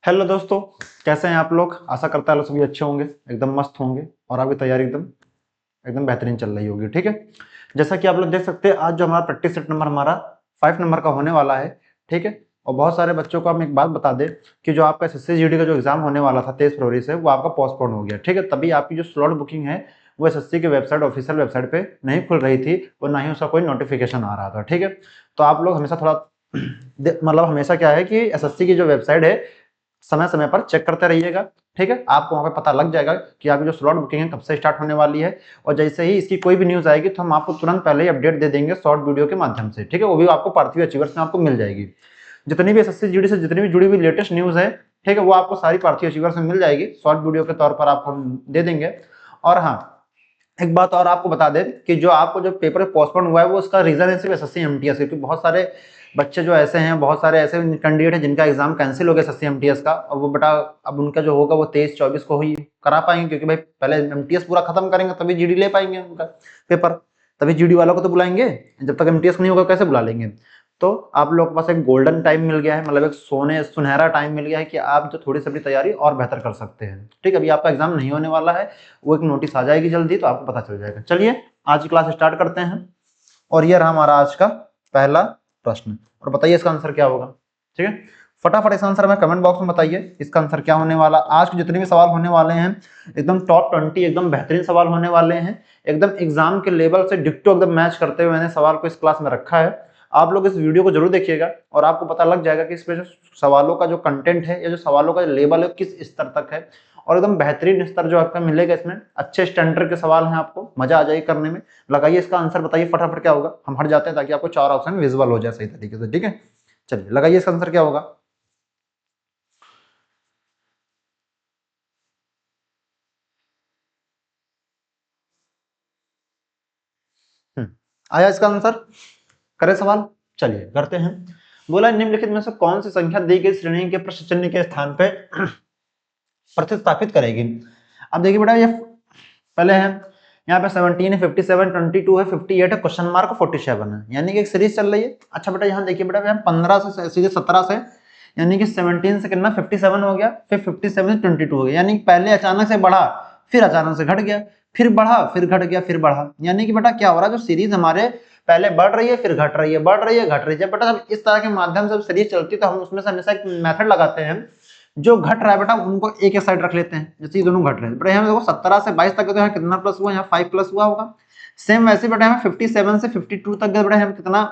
Hello दोस्तों, कैसे हैं आप लोग। आशा करता है आप सभी अच्छे होंगे, एकदम मस्त होंगे और आपकी तैयारी एकदम एकदम बेहतरीन चल रही होगी। ठीक है, जैसा कि आप लोग देख सकते हैं, आज जो हमारा प्रैक्टिस सेट नंबर हमारा 5 नंबर का होने वाला है। ठीक है, और बहुत सारे बच्चों को हम एक बात बता दें कि जो आपका एसएससी जीडी का जो एग्जाम होने वाला था 23 फरवरी से, वो आपका पोस्टपोन हो गया। ठीक है, तभी आपकी जो स्लॉट बुकिंग है वो एसएससी की वेबसाइट, ऑफिशियल वेबसाइट पे नहीं खुल रही थी और ना ही उसका कोई नोटिफिकेशन आ रहा था। ठीक है, तो आप लोग हमेशा थोड़ा मतलब हमेशा क्या है कि एसएससी की जो वेबसाइट है समय समय पर चेक करते रहिएगा। ठीक है, आपको वहां पे पता लग जाएगा कि आपकी जो स्लॉट बुकिंग है कब से स्टार्ट होने वाली है, और जैसे ही इसकी कोई भी न्यूज आएगी तो हम आपको तुरंत पहले ही अपडेट दे देंगे शॉर्ट वीडियो के माध्यम से। ठीक है, वो भी आपको पार्थिव अचीवर्स में आपको मिल जाएगी। जितनी भी एसएससी जीडी से जितनी भी जुड़ी हुई लेटेस्ट न्यूज है, ठीक है, वो आपको सारी पार्थिव अचीवर्स में मिल जाएगी, शॉर्ट वीडियो के तौर पर आपको हम दे देंगे। और हाँ, एक बात और आपको बता दें कि जो आपको जो पेपर पोस्टपोन हुआ है वो उसका रीजन है सिर्फ एसएससी एमटीएस, क्योंकि बहुत सारे बच्चे जो ऐसे हैं, बहुत सारे ऐसे कैंडिडेट हैं जिनका एग्जाम कैंसिल हो गया एसएससी एमटीएस का। अब वो बेटा, अब उनका जो होगा वो 23-24 को ही करा पाएंगे, क्योंकि भाई पहले एमटीएस पूरा खत्म करेंगे तभी जीडी ले पाएंगे उनका पेपर, तभी जीडी वालों को तो बुलाएंगे। जब तक एमटीएस नहीं होगा कैसे बुला लेंगे। तो आप लोगों के पास एक गोल्डन टाइम मिल गया है, मतलब एक सुनहरा टाइम मिल गया है कि आप जो थोड़ी सी अपनी तैयारी और बेहतर कर सकते हैं। ठीक है, अभी आपका एग्जाम नहीं होने वाला है, वो एक नोटिस आ जाएगी जल्दी तो आपको पता चल जाएगा। चलिए आज की क्लास स्टार्ट करते हैं, और ये रहा हमारा आज का पहला प्रश्न, और बताइए इसका आंसर क्या होगा। ठीक है, फटाफट इसका आंसर में कमेंट बॉक्स में बताइए इसका आंसर क्या होने वाला। आज के जितने भी सवाल होने वाले हैं एकदम टॉप 20 एकदम बेहतरीन सवाल होने वाले हैं, एकदम एग्जाम के लेवल से डिक्टो एकदम मैच करते हुए मैंने सवाल को इस क्लास में रखा है। आप लोग इस वीडियो को जरूर देखिएगा और आपको पता लग जाएगा कि इसमें जो सवालों का जो कंटेंट है या जो सवालों का लेवल है किस स्तर तक है, और एकदम बेहतरीन स्तर जो आपका मिलेगा इसमें। अच्छे स्टैंडर्ड के सवाल हैं, आपको मजा आ जाएगी करने में। लगाइए इसका आंसर, बताइए फटाफट क्या होगा। हम हट जाते हैं ताकि आपको 4 ऑप्शन विजुअल हो जाए सही तरीके से। ठीक है, चलिए लगाइए इसका आंसर क्या होगा। आया इसका आंसर, करे सवाल। चलिए करते हैं। बोला निम्नलिखित में से कौन सी संख्या दी गई श्रेणी के प्रश्न चिन्ह के स्थान पे प्रतिस्थापित करेगी। अब देखिए बेटा, ये पहले है यहाँ पे 17 है, 57, 22 है, 58 है, क्वेश्चन मार्क 47 है, यानी कि एक सीरीज चल रही है। अच्छा बेटा यहाँ देखिए बेटा, यहाँ 15 से सीधे 17 से, यानी कि 17 से कितना 57 हो गया, फिर 57 से 22 हो गया, यानी पहले अचानक से बढ़ा, फिर अचानक से घट गया, फिर बढ़ा, फिर घट गया, फिर बढ़ा। यानी कि बेटा क्या हो रहा है, जो सीरीज हमारे पहले बढ़ रही है, फिर घट रही है, बढ़ रही है, घट रही है। जब बेटा जब इस तरह के माध्यम से सीरीज चलती है तो हम उसमें से हमेशा एक मेथड लगाते हैं, जो घट रहा है बेटा उनको एक साइड रख लेते हैं। जैसे ये दोनों घट रहे हैं बेटा, यहाँ देखो 17 से 22 तक तो यहाँ कितना प्लस हुआ, यहाँ 5 प्लस हुआ होगा। सेम वैसे बेटा यहाँ 57 से 52 तक गए बेटा, यहाँ कितना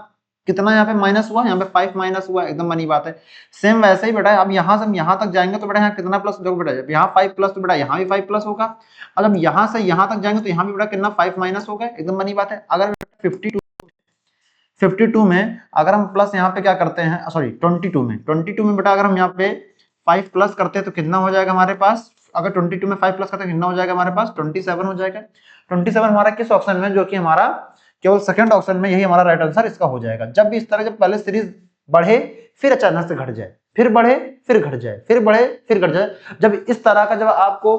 कितना यहाँ पे माइनस हुआ, यहाँ पे 5 माइनस हुआ, एकदम बनी बात है। सेम वैसे ही बेटा अब यहाँ से हम यहाँ तक जाएंगे तो बेटा यहाँ कितना प्लस, देखो बेटा जब यहाँ 5 प्लस तो बेटा यहाँ भी 5 प्लस होगा, और जब यहाँ से यहाँ तक जाएंगे तो यहाँ भी बेटा कितना 5 माइनस होगा, एकदम बनी बात है। अगर 52 में अगर हम प्लस यहाँ पे क्या करते हैं, सॉरी 22 में बेटा अगर हम यहाँ पे 5 प्लस करते हैं तो कितना हो जाएगा हमारे पास, अगर 22 में 5 प्लस करते हैं कितना हो जाएगा हमारे पास, 27 हो जाएगा। 27 हमारा किस ऑप्शन में, जो कि हमारा केवल सेकंड ऑप्शन में, यही हमारा राइट आंसर इसका हो जाएगा। जब भी इस तरह जब पहले सीरीज बढ़े फिर अचानक से घट जाए, फिर बढ़े फिर घट जाए, फिर बढ़े फिर घट जाए, जब इस तरह का जब आपको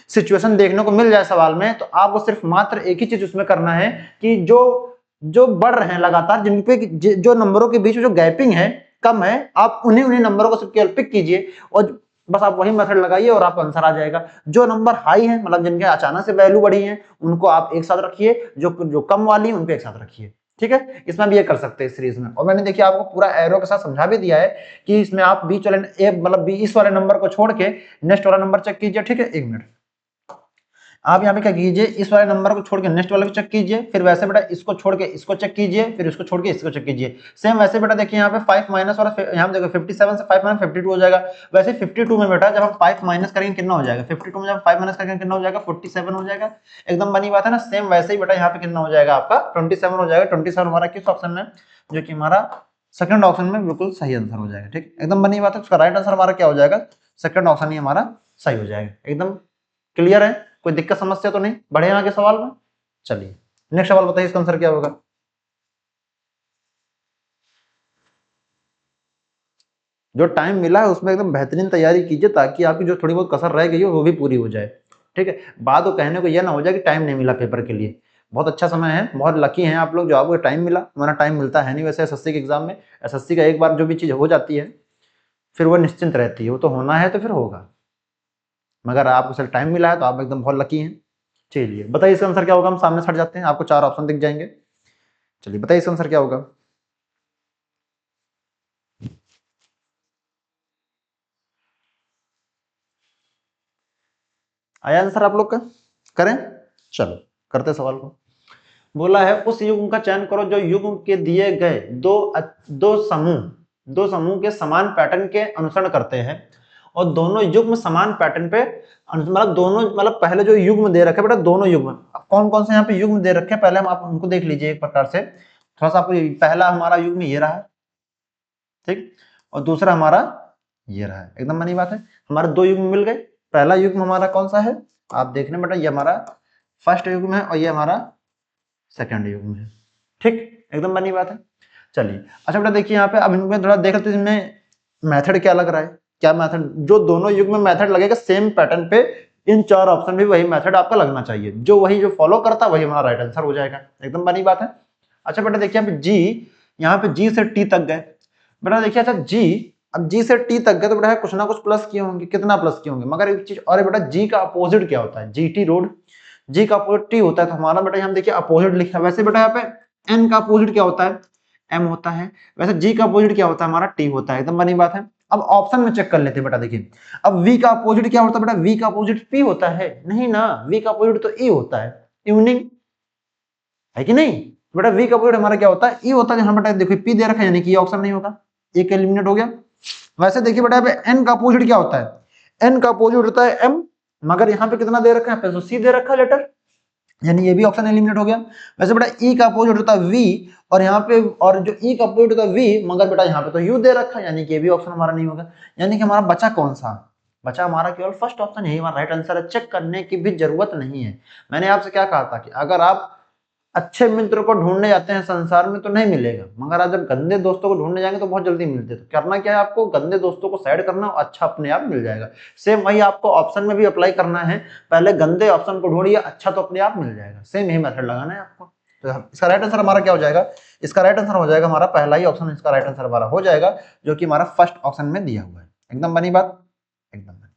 सिचुएशन देखने को मिल जाए सवाल में, तो आपको सिर्फ मात्र एक ही चीज उसमें करना है कि जो जो बढ़ रहे हैं लगातार, जिन पे जो नंबरों के बीच में जो गैपिंग है कम है, आप उन्हीं उन्हीं नंबरों को सबके पिक कीजिए और बस आप वही मेथड लगाइए और आपका आंसर आ जाएगा। जो नंबर हाई है, मतलब जिनके अचानक से वैल्यू बढ़ी है, उनको आप एक साथ रखिए, जो कम वाली है उनको एक साथ रखिए। ठीक है, इसमें भी ये कर सकते हैं सीरीज में। और मैंने देखिए आपको पूरा एरो के साथ समझा भी दिया है कि इसमें आप बीच वाले मतलब इस वाले नंबर को छोड़ के नेक्स्ट वाला नंबर चेक कीजिए। ठीक है, 1 मिनट, आप यहाँ पे क्या कीजिए, इस वाले नंबर को छोड़ के नेक्स्ट वाले को चेक कीजिए, फिर वैसे बेटा इसको छोड़ के इसको चेक कीजिए, फिर इसको छोड़ के इसको चेक कीजिए। सेम वैसे बेटा देखिए यहाँ पे 5 माइनस, और यहाँ देखो 57 से 5 माइनस 52 हो जाएगा। वैसे 52 में बेटा जब हम 5 माइनस करेंगे कितना हो जाएगा, 52 में जब 5 माइनस करेंगे कितना हो जाएगा, 47 हो जाएगा। एकदम बनी बात है ना। सेम वैसे ही बेटा यहाँ पे कितना हो जाएगा आपका 27 हो जाएगा। 27 हमारा किस ऑप्शन में, जो कि हमारा सेकंड ऑप्शन में बिल्कुल सही आंसर हो जाएगा। ठीक, एकदम बनी बात है। उसका राइट आंसर हमारा क्या हो जाएगा, सेकंड ऑप्शन ही हमारा सही हो जाएगा। एकदम क्लियर है, कोई दिक्कत समस्या तो नहीं, बढ़े आगे सवाल में। चलिए नेक्स्ट सवाल बताइए इसका आंसर क्या होगा। जो टाइम मिला है उसमें एकदम बेहतरीन तैयारी कीजिए ताकि आपकी जो थोड़ी बहुत कसर रह गई हो वो भी पूरी हो जाए। ठीक है, बात वो कहने को यह ना हो जाए कि टाइम नहीं मिला पेपर के लिए। बहुत अच्छा समय है, बहुत लकी हैं आप लोग जो आपको टाइम मिला, हमारा टाइम मिलता है नहीं वैसे एसएससी के एग्जाम में। एसएससी का एक बार जो भी चीज हो जाती है फिर वो निश्चिंत रहती है, वो तो होना है तो फिर होगा, मगर आपको सिर्फ टाइम मिला है तो आप एकदम बहुत लकी हैं। चलिए बताइए इसका आंसर क्या होगा, हम सामने से हट जाते हैं, आपको 4 ऑप्शन दिख जाएंगे। चलिए बताइए इसका आंसर क्या होगा। आया आंसर आप लोग का, करें, चलो करते सवाल को। बोला है उस युग्म का चयन करो जो युग्म के दिए गए दो समूह के समान पैटर्न के अनुसरण करते हैं और दोनों युग्म समान पैटर्न पे, मतलब दोनों, मतलब पहले जो युग्म दे रखे बेटा, दोनों युग्म कौन कौन से यहाँ पे युग्म दे रखे हैं, पहले हम आप उनको देख लीजिए एक प्रकार से। थोड़ा सा आपको, पहला हमारा युग्म ये रहा है, ठीक, और दूसरा हमारा ये रहा है, एकदम बनी बात है। हमारे दो युग्म मिल गए, पहला युग्म हमारा कौन सा है, आप देखने बेटा, ये हमारा फर्स्ट युग्म है और ये हमारा सेकंड युग्म है, ठीक, एकदम बनी बात है। चलिए अच्छा बेटा देखिए यहाँ पे, अब इनमें थोड़ा देख लेते हैं इनमें मेथड क्या लग रहा है, क्या मेथड, जो दोनों युग्म में मेथड लगेगा सेम पैटर्न पे, इन 4 ऑप्शन में वही मेथड आपका लगना चाहिए, जो वही जो फॉलो करता है वही हमारा राइट आंसर हो जाएगा, एकदम बनी बात है। अच्छा बेटा देखिए यहाँ पे जी, यहाँ पे जी से टी तक गए बेटा, देखिए अच्छा जी, अब जी से टी तक गए तो बेटा कुछ ना कुछ प्लस किए होंगे, कितना प्लस किए होंगे, मगर एक चीज और बेटा, जी का अपोजिट क्या होता है, जी टी रोड, जी का अपोजिट टी होता है, तो हमारा बेटा यहाँ देखिए अपोजिट लिखा है, वैसे बेटा यहाँ पे एन का अपोजिट क्या होता है, एम होता है, वैसे जी का अपोजिट क्या होता है हमारा, टी होता है, एकदम बनी बात है। अब ऑप्शन में चेक कर लेते हैं बेटा, देखिए अब वी का अपोजिट क्या होता है बेटा, वी का अपोजिट पी होता है, नहीं ना, वी का अपोजिट तो ई होता है, इवनिंग, है कि नहीं, बेटा वी का अपोजिट हमारा क्या होता है, ई होता है, यहाँ बेटा देखो पी दे रखा है, यानी कि ऑप्शन नहीं होगा, एक एलिमिनेट हो गया। वैसे देखिए बेटा एन का अपोजिट क्या होता है, एन का अपोजिट होता है एम, मगर यहाँ पे कितना दे रखा है, तो सी दे रखा है लेटर, यानी ये भी ऑप्शन एलिमिनेट हो गया। वैसे बेटा ई का अपोजिट होता है वी, और यहाँ पे, और जो ई का अपोजिट होता है वी, मगर बेटा यहाँ पे तो यू दे रखा है, यानी कि ये भी ऑप्शन हमारा नहीं होगा, यानी कि हमारा बचा कौन सा, बचा हमारा केवल फर्स्ट ऑप्शन, यही हमारा राइट आंसर है, चेक करने की भी जरूरत नहीं है। मैंने आपसे क्या कहा था कि अगर आप अच्छे मित्र को ढूंढने जाते हैं संसार में तो नहीं मिलेगा, मगर आप जब गंदे दोस्तों को ढूंढने जाएंगे तो बहुत जल्दी मिलते हैं, तो करना क्या है आपको, गंदे दोस्तों को साइड करना, अच्छा अपने आप मिल जाएगा। सेम वही आपको ऑप्शन में भी अप्लाई करना है, पहले गंदे ऑप्शन को ढूंढिए, अच्छा तो अपने आप मिल जाएगा, सेम यही मेथड लगाना है आपको। तो इसका राइट आंसर हमारा क्या हो जाएगा, इसका राइट आंसर हो जाएगा हमारा पहला ही ऑप्शन, इसका राइट आंसर हमारा हो जाएगा, जो कि हमारा फर्स्ट ऑप्शन में दिया हुआ है, एकदम बनी बात, एकदम बनी।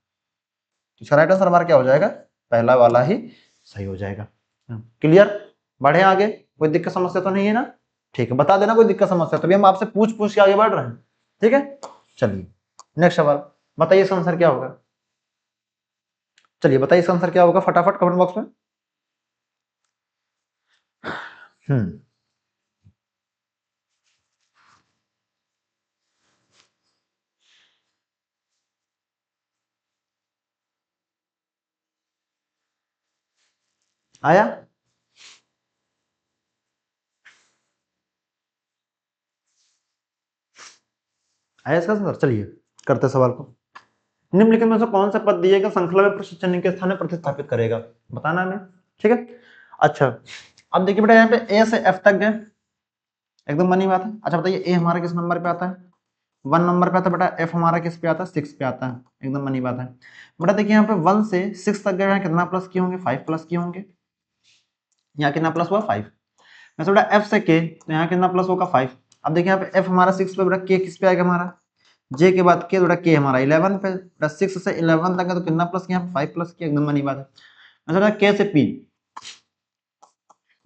इसका राइट आंसर हमारा क्या हो जाएगा, पहला वाला ही सही हो जाएगा। क्लियर, बढ़े आगे, कोई दिक्कत समस्या तो नहीं है ना, ठीक है, बता देना कोई दिक्कत समस्या, तभी हम आपसे पूछ पूछ के आगे बढ़ रहे हैं, ठीक है। चलिए नेक्स्ट सवाल, बताइए इसका आंसर क्या होगा, चलिए बताइए इसका आंसर क्या होगा फटाफट कमेंट बॉक्स में। हम्म, आया, आया इसका आंसर, चलिए करते सवाल को। निम्नलिखित में से कौन सा पद दिएगा श्रृंखला में प्रशिक्षण के स्थान में प्रतिस्थापित करेगा, बताना हमें, ठीक है। अच्छा अब देखिए बेटा यहाँ पे ए से एफ तक गए, एकदम बनी बात है। अच्छा बताइए ए हमारा किस नंबर पे आता है, 1 नंबर पे आता है बेटा, एफ हमारा किस पे आता है, 6 पे आता है, एकदम बनी बात है। बेटा देखिए यहाँ पे 1 से 6 तक गए हैं, कितना प्लस किए होंगे, 5 प्लस किए होंगे, यहाँ कितना प्लस हुआ 5। वैसे बेटा एफ से के, तो यहाँ कितना प्लस होगा 5। अब देखिए यहाँ पे एफ हमारा 6 पे, बेटा के किस पे आएगा हमारा, जे के बाद के, बेटा के हमारा 11 पे, बेटा 6 से 11 तक है तो कितना प्लस किया, 5 प्लस किया, एकदम बनी बात है। वैसे बेटा के से पी,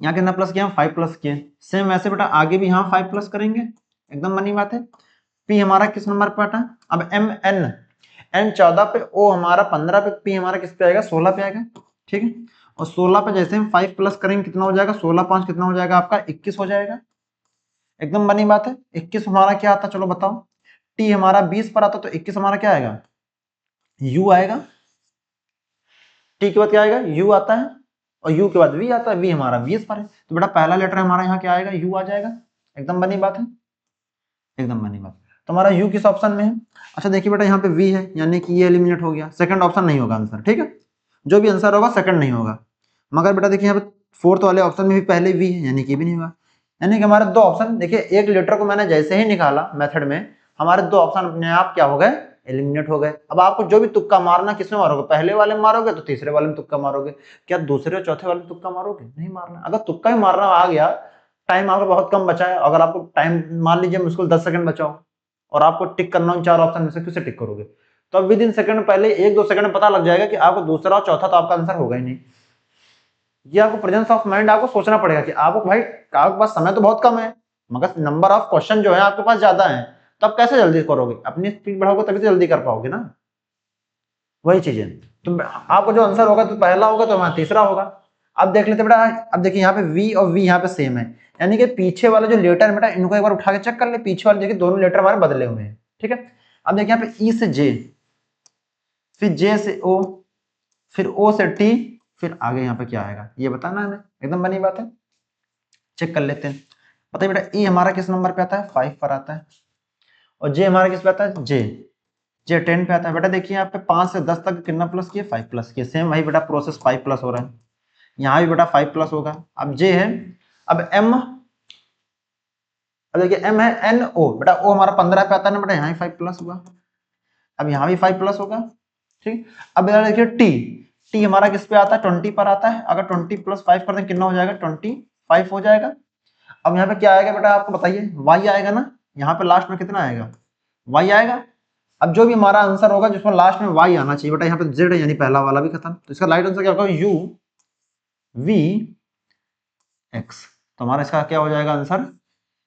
यहाँ कितना प्लस किया, 5 प्लस किए, सेम वैसे बेटा आगे भी यहाँ 5 प्लस करेंगे, एकदम बनी बात है। पी हमारा किस नंबर पे आता है, अब एम एन, एन 14 पे, ओ हमारा 15 पे, पी हमारा किस पे आएगा, 16 पे आएगा, ठीक है। और 16 पे जैसे हम 5 प्लस करेंगे कितना हो जाएगा, 16 5 कितना हो जाएगा आपका, 21 हो जाएगा, एकदम बनी बात है। 21 हमारा क्या आता है, चलो बताओ, टी हमारा 20 पर आता तो 21 हमारा क्या आएगा, यू आएगा, टी के बाद क्या आएगा, यू आता है, और यू के बाद वी आता है, वी हमारा 20 पर है, तो बेटा पहला लेटर हमारा यहाँ क्या आएगा, यू आ जाएगा, एकदम बनी बात है, एकदम बनी बात। तो हमारा यू किस ऑप्शन में है, अच्छा देखिए बेटा यहाँ पे वी है, यानी कि ये एलिमिनेट हो गया, सेकंड ऑप्शन नहीं होगा आंसर, ठीक है, जो भी आंसर होगा सेकंड नहीं होगा। मगर बेटा देखिए यहाँ पे फोर्थ वाले ऑप्शन में भी पहले वी है, यानी कि भी नहीं होगा, यानी कि हमारे दो ऑप्शन, देखिए एक लेटर को मैंने जैसे ही निकाला मेथड में, हमारे दो ऑप्शन अपने आप क्या हो गए, एलिमिनेट हो गए। अब आपको जो भी तुक्का मारना, किसमें मारोगे, पहले वाले में मारोगे तो तीसरे वाले में तुक्का मारोगे, क्या दूसरे और चौथे वाले में तुक्का मारोगे, नहीं मारना। अगर तुक्का ही मारना आ गया, टाइम आपका बहुत कम बचा है, अगर आपको टाइम मान लीजिए मुश्किल 10 सेकंड बचा हो और आपको टिक करना उन 4 ऑप्शन में से किसे टिक करोगे। तो अब विद इन सेकंड पहले 1-2 सेकंड में पता लग जाएगा कि आपको दूसरा और चौथा तो आपका आंसर होगा ही नहीं। ये आपको प्रेजेंस ऑफ माइंड आपको सोचना पड़ेगा कि आपको भाई आपके पास समय तो बहुत कम है मगर नंबर ऑफ क्वेश्चन जो है आपके पास ज्यादा है, तो आप कैसे जल्दी करोगे, अपनी स्पीड बढ़ाओगे तभी तो जल्दी कर पाओगे ना। वही चीजें तो आपको जो आंसर होगा तो पहला होगा तो हमारा तीसरा होगा। अब देख लेते बेटा, अब देखिए यहाँ पे वी और वी यहाँ पे सेम है, यानी कि पीछे वाले जो लेटर है बेटा इनको एक बार उठा के चेक कर ले, पीछे वाले देखिए दोनों लेटर हमारे बदले हुए हैं, ठीक है। अब देखिए यहाँ पे ई से जे, फिर जे से ओ, फिर ओ से टी, फिर आगे यहाँ पे क्या आएगा ये बताना है, एकदम बनी बात है। चेक कर लेते हैं। बताइए बेटा ई हमारा किस नंबर पे आता है, 5 पर आता है, और जे हमारा किस पे आता है, जे 10 पे आता है। बेटा देखिए यहाँ पे 5 से 10 तक कितना प्लस किया, 5 प्लस किया, सेम वही बेटा प्रोसेस 5 प्लस हो रहा है, यहाँ भी बेटा 5 प्लस होगा। अब जे है, अब एम, अब देखिए एम है एन ओ, बेटा ओ हमारा 15 पे आता है ना बेटा, यहाँ भी 5 प्लस होगा, अब यहाँ भी 5 प्लस होगा, ठीक। अब बेटा देखिए टी, टी हमारा किस पे आता है, 20 पर आता है, अगर 20 प्लस 5 कर दें कितना हो जाएगा, 25 हो जाएगा। अब यहाँ पे क्या आएगा बेटा आपको बताइए, वाई आएगा ना, यहाँ पे लास्ट में कितना आएगा, वाई आएगा। अब जो भी हमारा आंसर होगा जिसमें लास्ट में वाई आना चाहिए बेटा, यहाँ पे जेड है यानी पहला वाला भी खत्म, तो इसका राइट आंसर क्या होगा, यू वी एक्स। तो हमारा इसका क्या हो जाएगा answer,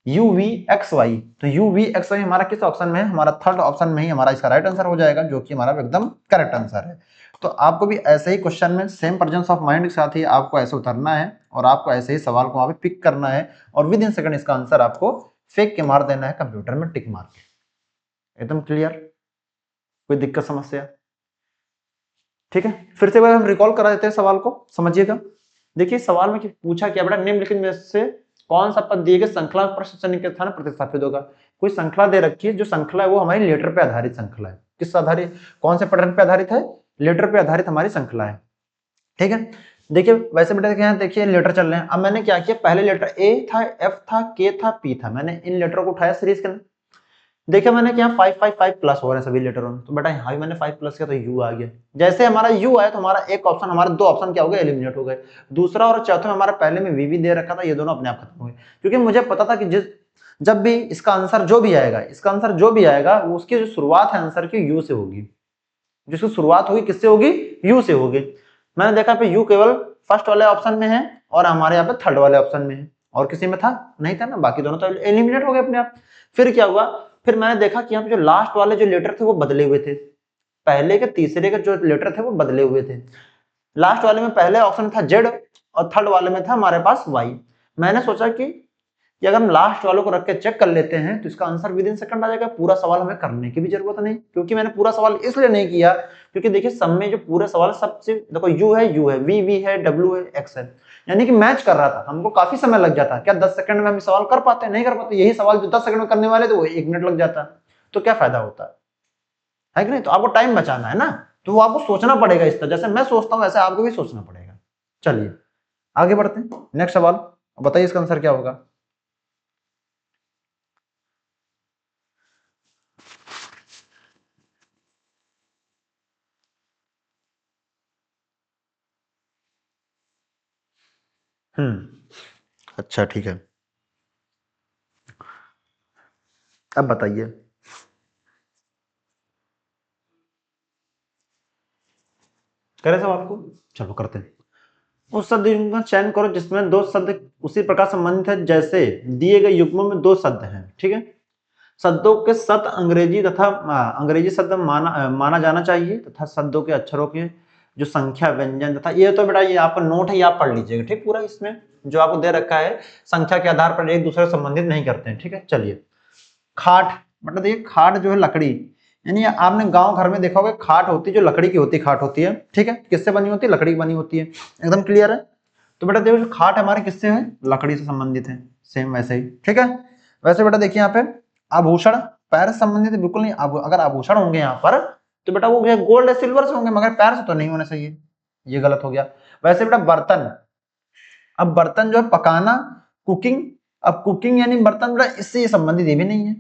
U V X Y. तो यू वी एक्स वाई हमारा किस ऑप्शन में है, हमारा थर्ड ऑप्शन में ही हमारा इसका राइट आंसर हो जाएगा, जो कि हमारा एकदम करेक्ट आंसर है। तो आपको भी ऐसे ही क्वेश्चन में सेम प्रेजेंस ऑफ माइंड के साथ ही आपको ऐसे उतरना है और आपको ऐसे ही सवाल को वहां पे पिक करना है और विद इन सेकंड इसका आंसर आपको फेंक के मार देना है कंप्यूटर में, टिक मार के। एकदम क्लियर, कोई दिक्कत समस्या, ठीक है। फिर से हम रिकॉल करा देते हैं सवाल को, समझिएगा। देखिए सवाल में पूछा क्या बेटा, निम्नलिखित में से कौन सा पद दिए गए श्रृंखला प्रश्न के स्थान प्रतिस्थापित होगा। कोई श्रृंखला दे रखी है, जो श्रृंखला है वो हमारी लेटर पे आधारित श्रृंखला है। किस आधारित, कौन से पैटर्न पे आधारित है, लेटर पे आधारित हमारी श्रृंखला है, ठीक है। देखिए वैसे बेटा देखिए लेटर चल रहे हैं, अब मैंने क्या किया, पहले लेटर ए था, एफ था, के था, पी था, मैंने इन लेटरों को उठाया सीरीज के अंदर। देखिए मैंने क्या 5 प्लस हो रहे हैं सभी लेटरों में, तो बेटा यहाँ भी मैंने 5 प्लस किया तो यू आ गया। जैसे हमारा यू आया तो हमारा एक ऑप्शन, हमारे 2 ऑप्शन क्या हो गए, एलिमिनेट हो गए। दूसरा और चौथा में हमारा पहले में वी दे रखा था, ये दोनों अपने आप खत्म हो गए, क्योंकि मुझे पता था कि जब भी इसका आंसर जो भी आएगा, इसका आंसर जो भी आएगा वो उसकी जो शुरुआत है आंसर की यू से होगी, जिसकी शुरुआत होगी किससे होगी, यू से होगी। मैंने देखा पे यू केवल फर्स्ट वाले ऑप्शन में है और हमारे यहाँ पे थर्ड वाले ऑप्शन में है, और किसी में था नहीं था ना, बाकी दोनों तो एलिमिनेट हो गए अपने आप। फिर क्या हुआ, फिर मैंने देखा कि यहाँ पे जो लास्ट वाले जो लेटर थे वो बदले हुए थे, पहले के तीसरे के जो लेटर थे वो बदले हुए थे। लास्ट वाले में पहले ऑप्शन था जेड और थर्ड वाले में था हमारे पास वाई। मैंने सोचा कि अगर हम लास्ट वालों को रख के चेक कर लेते हैं तो इसका आंसर विद इन सेकंड आ जाएगा, पूरा सवाल हमें करने की भी जरूरत नहीं। क्योंकि मैंने पूरा सवाल इसलिए नहीं किया क्योंकि देखिए सब में जो पूरे सवाल सबसे देखो यू है, वी है, डब्ल्यू है, एक्स है, यानी कि मैच कर रहा था, हमको काफी समय लग जाता। क्या 10 सेकंड में हम सवाल कर पाते, नहीं कर पाते। यही सवाल जो 10 सेकंड में करने वाले थे वो 1 मिनट लग जाता, तो क्या फायदा होता है कि नहीं। तो आपको टाइम बचाना है ना, तो वो आपको सोचना पड़ेगा इस तरह, जैसे मैं सोचता हूँ वैसे आपको भी सोचना पड़ेगा। चलिए आगे बढ़ते हैं, नेक्स्ट सवाल बताइए इसका आंसर क्या होगा। अच्छा ठीक है, अब बताइए। करें सवाल को, चलो करते हैं। उस शब्द का चयन करो जिसमें 2 शब्द उसी प्रकार संबंधित है जैसे दिए गए युग्मों में 2 शब्द हैं, ठीक है। शब्दों के शब्द अंग्रेजी तथा अंग्रेजी शब्द माना जाना चाहिए तथा शब्दों के अक्षरों के जो संख्या व्यंजन तथा, ये तो बेटा ये आपका नोट है, ये आप पढ़ लीजिएगा, ठीक। पूरा इसमें जो आपको दे रखा है संख्या के आधार पर एक दूसरे से संबंधित नहीं करते हैं, ठीक है। चलिए खाट, मतलब देखिए खाट जो है लकड़ी, यानी आपने गांव घर में देखा होगा खाट होती है जो लकड़ी की होती है, खाट होती है, ठीक है। किससे बनी होती है, लकड़ी की बनी होती है, एकदम क्लियर है। तो बेटा देखो जो खाट हमारे किससे है, लकड़ी से संबंधित है, सेम वैसे ही, ठीक है। वैसे बेटा देखिए यहाँ पे आभूषण पैर से संबंधित है, बिल्कुल नहीं। अगर आभूषण होंगे यहाँ पर तो बेटा वो गोल्ड या सिल्वर से होंगे, मगर पैर से तो नहीं होने चाहिए, ये गलत हो गया। वैसे बेटा बर्तन, अब बर्तन जो है पकाना, कुकिंग, अब कुकिंग यानी बर्तन बेटा इससे संबंधित ये भी नहीं है।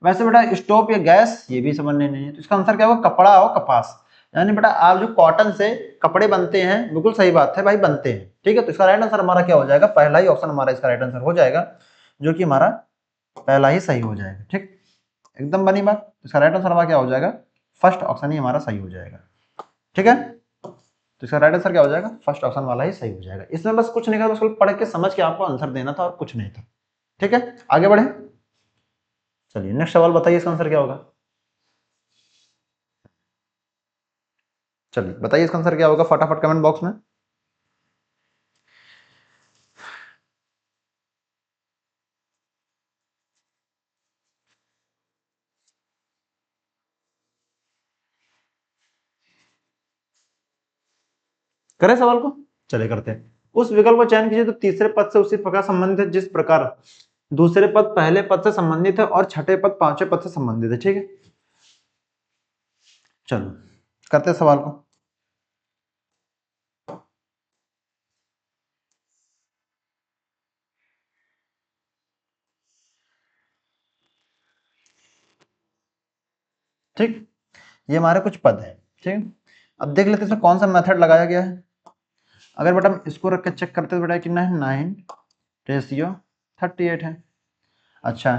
वैसे बेटा स्टोव या गैस ये भी समझने नहीं है, तो इसका आंसर क्या होगा, कपड़ा और कपास, यानी बेटा आप जो कॉटन से कपड़े बनते हैं, बिल्कुल सही बात है भाई, बनते हैं, ठीक है। तो इसका राइट आंसर हमारा क्या हो जाएगा, पहला ही ऑप्शन हमारा इसका राइट आंसर हो जाएगा, जो कि हमारा पहला ही सही हो जाएगा, ठीक। एकदम बनी बात। इसका राइट आंसर हमारा क्या हो जाएगा, फर्स्ट ऑप्शन ही हमारा सही हो जाएगा। ठीक है, तो इसका राइट आंसर क्या हो जाएगा, फर्स्ट ऑप्शन वाला ही सही हो जाएगा। इसमें बस कुछ नहीं था, बस पढ़ के समझ के आपको आंसर देना था और कुछ नहीं था। ठीक है, आगे बढ़े। चलिए नेक्स्ट सवाल बताइए, इसका आंसर क्या होगा। चलिए बताइए इसका आंसर क्या होगा फटाफट कमेंट बॉक्स में। करें सवाल को, चलिए करते हैं। उस विकल्प को चयन कीजिए तो तीसरे पद से उसी प्रकार संबंधित है जिस प्रकार दूसरे पद पहले पद से संबंधित है और छठे पद पांचवें पद से संबंधित है। ठीक है, चलो करते हैं सवाल को। ठीक, ये हमारे कुछ पद है। ठीक है, अब देख लेते हैं इसमें कौन सा मेथड लगाया गया है। अगर बेटा हम इसको रख के चेक करते तो बेटा कितना है, 9:38 है। अच्छा,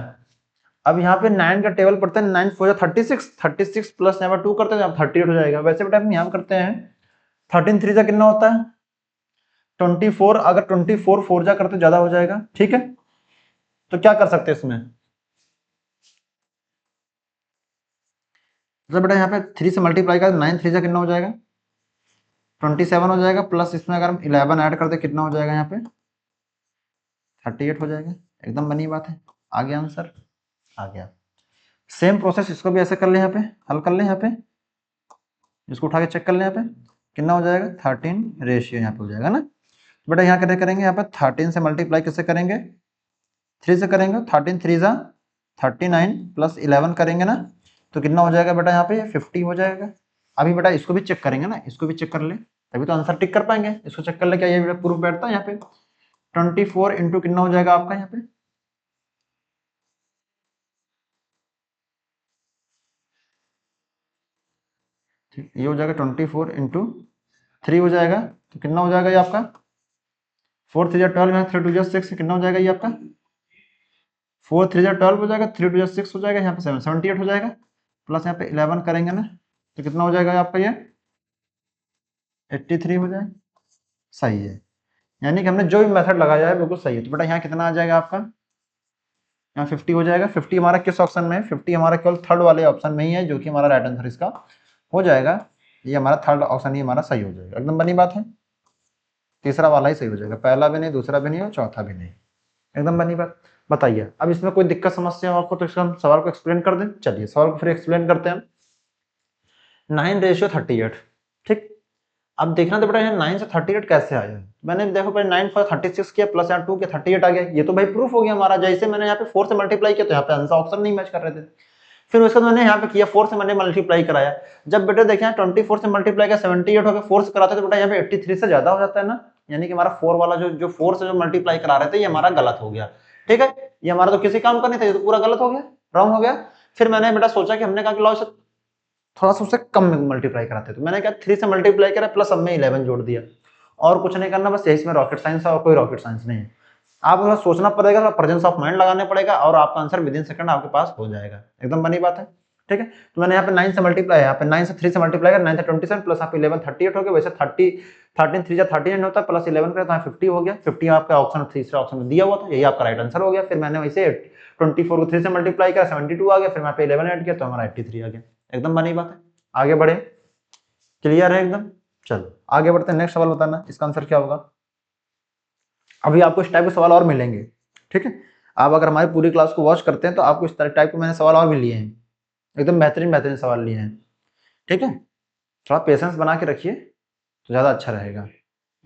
अब यहाँ पे 9 का टेबल पड़ता है, 9 4 36, 36 प्लस यहाँ पर 2 करते हैं तो 38 हो जाएगा। वैसे बेटा हम यहाँ करते हैं 13 3 जा कितना होता है 24, अगर 24 4 जा करते ज्यादा हो जाएगा। ठीक है, तो क्या कर सकते हैं इसमें, मतलब बेटा यहाँ पे 3 से मल्टीप्लाई कर 9 3 जा कितना हो जाएगा 27 हो जाएगा, प्लस इसमें अगर हम 11 ऐड कर दे कितना हो जाएगा यहाँ पे 38 हो जाएगा। एकदम बनी बात है, आ गया आंसर, आ गया। सेम प्रोसेस इसको भी ऐसे कर ले, यहाँ पे हल कर ले, यहाँ पे इसको उठा के चेक कर ले, यहाँ पे कितना हो जाएगा 13 रेशियो यहाँ पे हो जाएगा ना। बेटा यहाँ कैसे करेंगे, यहाँ पे 13 से मल्टीप्लाई कैसे करेंगे, 3 से करेंगे, 13 3 जा 39 प्लस 11 करेंगे ना, तो कितना हो जाएगा बेटा यहाँ पे 50 हो जाएगा। अभी बेटा इसको भी चेक करेंगे ना, इसको भी चेक कर ले तभी तो आंसर टिक कर पाएंगे। इसको चेक कर ले, क्या ये बेटा प्रूफ बैठता है यहाँ पे 24 इंटू कितना हो जाएगा आपका यहाँ पे, ठीक ये हो जाएगा 24 इंटू 3 हो जाएगा, तो कितना हो जाएगा ये आपका 4 3 12 यहाँ 3 2 6 कितना हो जाएगा ये आपका 4 3 12 हो जाएगा, 3 2 6 हो जाएगा, यहाँ पे 78 हो जाएगा, प्लस यहाँ पे 11 करेंगे ना तो कितना हो जाएगा आपका ये 83 हो जाएगा। सही है, यानी कि हमने जो भी मेथड लगाया है बिल्कुल सही है। तो बेटा यहाँ कितना आ जाएगा आपका, यहाँ 50 हो जाएगा। 50 हमारा किस ऑप्शन में है, 50 हमारा केवल थर्ड वाले ऑप्शन में ही है, जो कि हमारा राइट आंसर इसका हो जाएगा। ये हमारा थर्ड ऑप्शन ही हमारा सही हो जाएगा, एकदम बनी बात है। तीसरा वाला ही सही हो जाएगा, पहला भी नहीं, दूसरा भी नहीं और चौथा भी नहीं, एकदम बनी बात। बताइए अब इसमें कोई दिक्कत समस्या हो आपको तो इसका हम सवाल को एक्सप्लेन कर दें। चलिए सवाल को फिर एक्सप्लेन करते हैं। 9:38, ठीक। अब देखना तो बेटा यहाँ 9 से 38 कैसे आया, मैंने देखो पहले 9 for 36 किया, प्लस यहाँ 2 के 38 आ गया। ये तो भाई प्रूफ हो गया हमारा, जैसे मैंने यहाँ पे 4 से मल्टीप्लाई किया तो यहाँ पे आंसर ऑप्शन नहीं मैच कर रहे थे। फिर उसके बाद मैंने यहाँ पे किया 4 से मैंने मल्टीप्लाई कराया, जब बेटा देखें 24 से मल्टीप्लाई किया 78 हो गया, 4 से कराते तो बेटा यहाँ पे 83 से ज्यादा हो जाता है ना, यानी कि हमारा 4 वाला जो 4 से जो मल्टीप्लाई करा रहे थे ये हमारा गलत हो गया। ठीक है, ये हमारा तो किसी काम का नहीं था, ये तो पूरा गलत हो गया, रॉन्ग हो गया। फिर मैंने बेटा सोचा कि हमने कहा कि लो थोड़ा सा उससे कम में मल्टीप्लाई कराते, तो मैंने क्या 3 से मल्टीप्लाई करा प्लस अब में 11 जोड़ दिया, और कुछ नहीं करना, बस यही इसमें रॉकेट साइंस है और कोई रॉकेट साइंस नहीं है। आपको थोड़ा सोचना पड़ेगा, थोड़ा प्रेजेंस ऑफ माइंड लगाना पड़ेगा और आपका आंसर विद इन सेकंड आपके पास हो जाएगा, एकदम बनी बात है। ठीक है, तो मैंने यहाँ पे 9 से मल्टीप्लाई, यहाँ पे 9 से 3 से मल्टीप्लाई कर 9 से 27 प्लस यहाँ पे 11 38 हो गया। वैसे 13 3 जा 39 होता है, प्लस 11 करें तो यहाँ 50 हो गया। 50 आपका ऑप्शन तीसरा ऑप्शन में दिया हुआ था, यही आपका राइट आंसर हो गया। फिर मैंने वैसे 24 को 3 से मल्टीप्लाई करा 72 आ गया, फिर यहाँ पे 11 ऐड किया तो हमारा 83 आ गया, एकदम बनी बात है। आगे बढ़े, क्लियर है एकदम। चलो आगे बढ़ते हैं, नेक्स्ट सवाल बताना इसका आंसर क्या होगा। अभी आपको इस टाइप के सवाल और मिलेंगे। ठीक है, आप अगर हमारी पूरी क्लास को वॉच करते हैं तो आपको इस टाइप के मैंने सवाल और भी लिए हैं, एकदम बेहतरीन बेहतरीन सवाल लिए हैं। ठीक है, थोड़ा पेशेंस बना के रखिए तो ज़्यादा अच्छा रहेगा।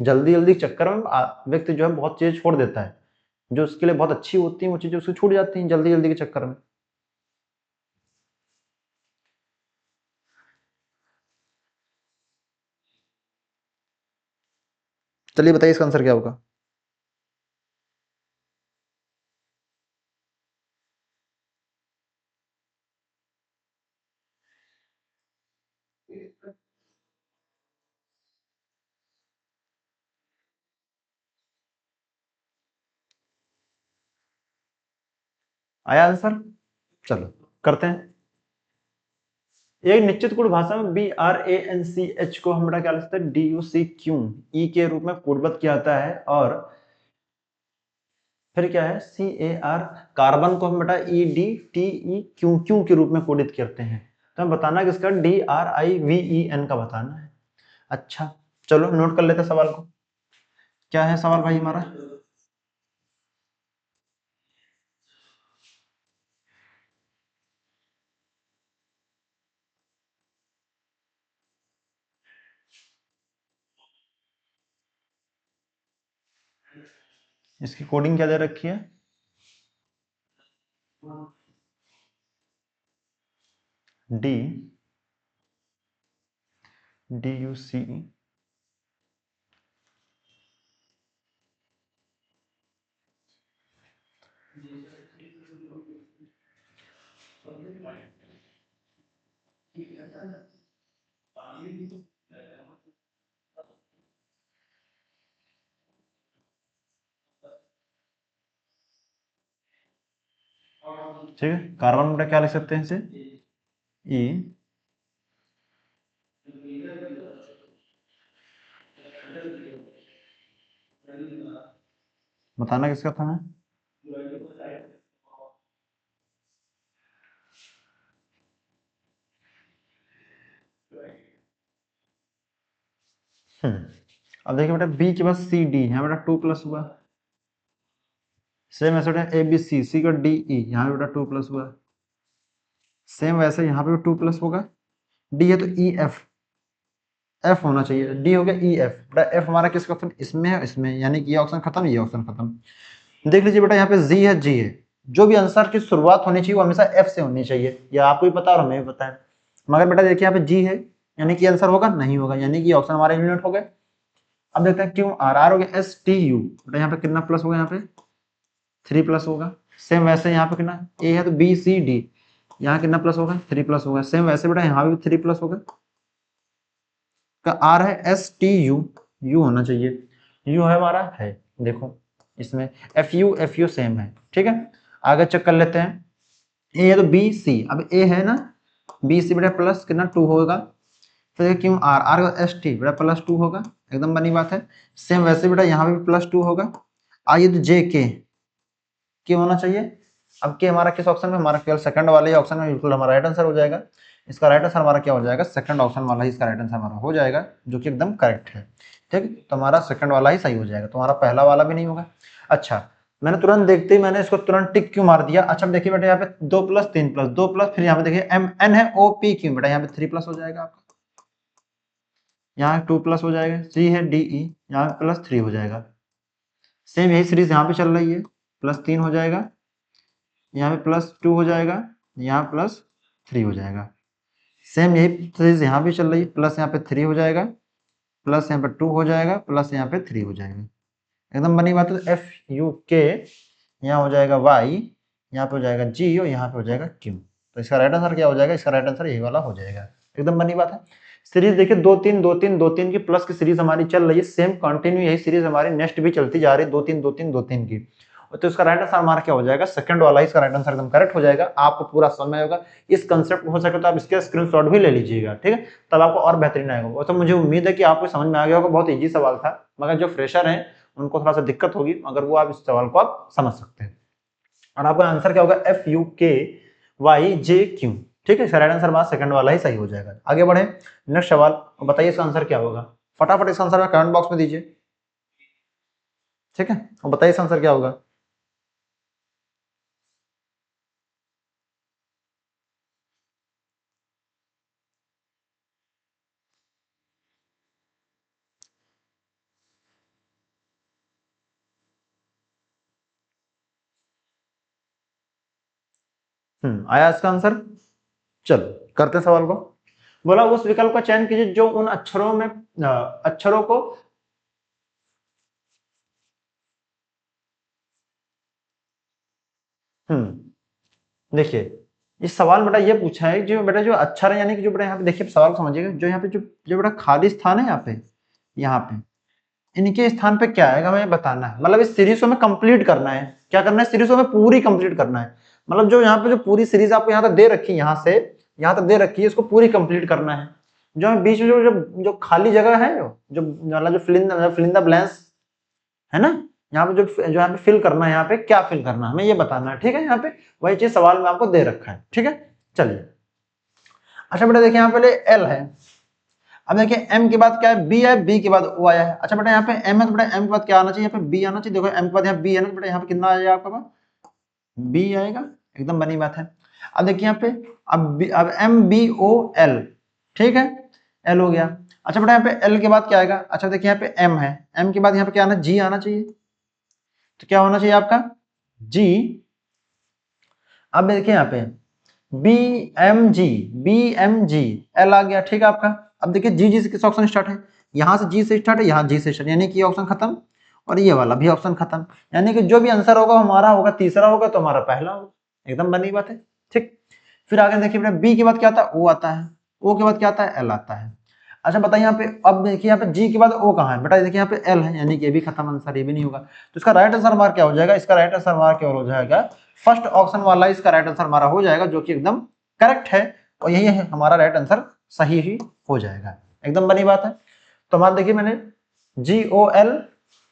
जल्दी जल्दी चक्कर में व्यक्ति जो है बहुत चीज़ छोड़ देता है, जो उसके लिए बहुत अच्छी होती है वो चीज़ें उसको छूट जाती हैं जल्दी जल्दी के चक्कर में। चलिए बताइए इसका आंसर क्या होगा। आया आंसर, चलो करते हैं। एक निश्चित गुण भाषा में BRANCH को हम क्या लिखते हैं, DUCQ ई के रूप में कोडबद्ध किया जाता है, और फिर क्या है CAR कार्बन को हम EDTEQQ के रूप में कोडित करते हैं। तो हमें बताना किसका DRIVEN का बताना है। अच्छा चलो नोट कर लेते हैं सवाल को। क्या है सवाल भाई हमारा? इसकी कोडिंग क्या दे रखी है? DUCE ठीक है। कार्बन बेटा क्या लिख सकते हैं इसे? ई बताना किसका था मैं? अब देखिए बेटा बी के बाद CD यहाँ बेटा 2 प्लस हुआ। सेम ऐसे ABC C का DE यहाँ पे बेटा 2 प्लस हुआ। सेम वैसे यहाँ पे भी 2 प्लस होगा। D है तो EF F होना चाहिए। D हो गया EF बेटा। F हमारा किस ऑप्शन इसमें है, इसमें, यानी कि ये ऑप्शन खत्म, ये ऑप्शन खत्म। देख लीजिए बेटा यहाँ पे Z है G है। जो भी आंसर की शुरुआत होनी चाहिए वो हमेशा F से होनी चाहिए। ये आपको भी पता और हमें भी पता है। मगर बेटा देखिए यहाँ पे G है, यानी कि आंसर होगा नहीं होगा, यानी कि ऑप्शन हमारे एलिमिनेट हो गए। अब देखते हैं क्यों RR हो गया STU बेटा। यहाँ पे कितना प्लस होगा? यहाँ पे 3 प्लस होगा। सेम वैसे यहाँ पे कितना A है तो BCD यहाँ कितना प्लस होगा? 3 प्लस होगा। सेम वैसे बेटा यहाँ भी 3 प्लस होगा। का R है STU, U होना चाहिए। U है हमारा, है देखो इसमें FU सेम है। ठीक है आगे चेक कर लेते हैं। A है तो BC, अब A है ना, BC बेटा प्लस कितना 2 होगा। फिर क्यों R का ST बेटा प्लस 2 होगा, एकदम बनी बात है। सेम वैसे बेटा यहाँ पे भी प्लस 2 होगा। आइए तो JK के होना चाहिए। अब के हमारा किस ऑप्शन में? हमारा केवल सेकंड वाले ही ऑप्शन में बिल्कुल हमारा राइट आंसर हो जाएगा। इसका राइट आंसर हमारा क्या हो जाएगा? सेकंड ऑप्शन वाला ही इसका राइट आंसर हमारा हो जाएगा, जो कि एकदम करेक्ट है। ठीक तो हमारा सेकंड वाला ही सही हो जाएगा, तो हमारा पहला वाला भी नहीं होगा। अच्छा मैंने तुरंत देखते ही मैंने इसको तुरंत टिक क्यों मार दिया? अच्छा देखिए बेटा यहाँ पे 2 प्लस 3 प्लस 2 प्लस, फिर यहाँ पे देखिए MN है OP क्यों बेटा, यहाँ पे 3 प्लस हो जाएगा आपका। यहाँ 2 प्लस हो जाएगा। C है DE यहाँ पे प्लस 3 हो जाएगा। सेम यही सीरीज यहाँ पे चल रही है, प्लस 3 हो जाएगा, यहाँ पे प्लस 2 हो जाएगा, यहाँ प्लस 3 हो जाएगा। सेम यही सीरीज यहाँ भी चल रही है, प्लस यहाँ पे 3 हो जाएगा, प्लस यहाँ पे 2 हो जाएगा, प्लस यहाँ पे 3 हो जाएगा। एकदम बनी बात है। तो FUK यहाँ हो जाएगा Y, यहाँ पे हो जाएगा G और यहाँ पे हो जाएगा Q। तो इसका राइट आंसर क्या हो जाएगा? इसका राइट आंसर यही वाला हो जाएगा। एकदम बनी बात है। सीरीज देखिए 2 3 2 3 2 3 की प्लस की सीरीज हमारी चल रही है। सेम कंटिन्यू यही सीरीज हमारी नेक्स्ट भी चलती जा रही है, 2 3 2 3 2 3 की। तो इसका राइट आंसर हमारा क्या हो जाएगा? सेकंड वाला ही इसका राइट आंसर एकदम करेक्ट हो जाएगा। आपको पूरा समय होगा इस कंसेप्ट हो सके तो आप इसके स्क्रीनशॉट भी ले लीजिएगा। ठीक है तब आपको और बेहतरीन आएगा। तो मुझे उम्मीद है कि आपको समझ में आ गया होगा। बहुत ईजी सवाल था, मगर जो फ्रेशर हैं उनको थोड़ा सा दिक्कत होगी, मगर वो आप इस सवाल को आप समझ सकते हैं। और आपका आंसर क्या होगा? FUKYJQ। ठीक है इसका राइट आंसर हमारा सेकंड वाला ही सही हो जाएगा। आगे बढ़े नेक्स्ट सवाल, बताइए इसका आंसर क्या होगा? फटाफट इसका आंसर कमेंट बॉक्स में दीजिए। ठीक है और बताइए इसका आंसर क्या होगा? आया इसका आंसर? चलो करते हैं सवाल को। बोला उस विकल्प का चयन कीजिए जो उन अक्षरों में अक्षरों को देखिए इस सवाल बेटा ये पूछा है जो बेटा जो अक्षर है, यानी कि जो बेटा यहाँ पे देखिए सवाल समझिएगा, जो यहाँ पे जो जो बेटा खाली स्थान है यहाँ पे इनके स्थान पे क्या आएगा हमें बताना है। मतलब इस सीरीज को हमें कंप्लीट करना है। क्या करना है? सीरीज को हमें पूरी कंप्लीट करना है। मतलब जो यहाँ पे जो पूरी सीरीज आपको यहाँ तक दे रखी है, यहाँ से यहाँ तक दे रखी है, इसको पूरी कंप्लीट करना है। जो है बीच में जो खाली जगह है, जो फिल इन द ब्लैंक्स है ना, यहाँ पे जो यहाँ पे फिल करना है, यहाँ पे क्या फिल करना है हमें ये बताना है। ठीक है, यहाँ पे वही चीज सवाल में आपको दे रखा है। ठीक है, चलिए। अच्छा बेटा देखिए यहाँ पहले एल है, अब देखिए एम के बाद क्या है, बी है, बी के बाद ओ आया है। अच्छा बेटा यहाँ पे एम है तो बेटा एम के बाद क्या आना चाहिए, यहाँ पे बी आना चाहिए। देखो एम के बाद यहाँ बी है ना, तो बेटा यहाँ पे कितना आ जाएगा आपका पास, बी आएगा, एकदम बनी बात है। अब देखिए यहाँ पे अब एम बी ओ एल, ठीक है, एल हो गया। अच्छा बेटा यहाँ पे एल के बाद क्या आएगा, अच्छा देखिए यहाँ पे एम है, एम के बाद यहाँ पे क्या आना, जी आना चाहिए। तो क्या होना चाहिए आपका, जी। अब देखिए यहाँ पे B M G, B M G, L आ गया, ठीक है आपका। अब देखिए जी जी से किस ऑप्शन स्टार्ट है, यहाँ से जी से स्टार्ट है, यहाँ जी से स्टार्ट, यानी कि ये ऑप्शन खत्म और ये वाला भी ऑप्शन खत्म। यानी कि जो भी आंसर होगा हमारा होगा तीसरा होगा तो हमारा पहला होगा, एकदम बनी बात है। ठीक, फिर आगे देखिए बेटा बी के बाद क्या आता है, ओ आता है, ओ के बाद क्या आता है, एल आता है। अच्छा बताइए यहाँ पे, अब देखिए यहाँ पे जी के बाद ओ कहाँ है बेटा, देखिए यहाँ पे एल है, यानी कि ये भी खत्म आंसर, ये भी नहीं होगा। तो इसका राइट आंसर हमारा क्या हो जाएगा, इसका राइट आंसर हमारा क्या हो जाएगा, फर्स्ट ऑप्शन वाला इसका राइट आंसर हमारा हो जाएगा, जो कि एकदम करेक्ट है और यही है हमारा राइट आंसर, सही ही हो जाएगा, एकदम बनी बात है। तो हमारा देखिए मैंने जी ओ एल,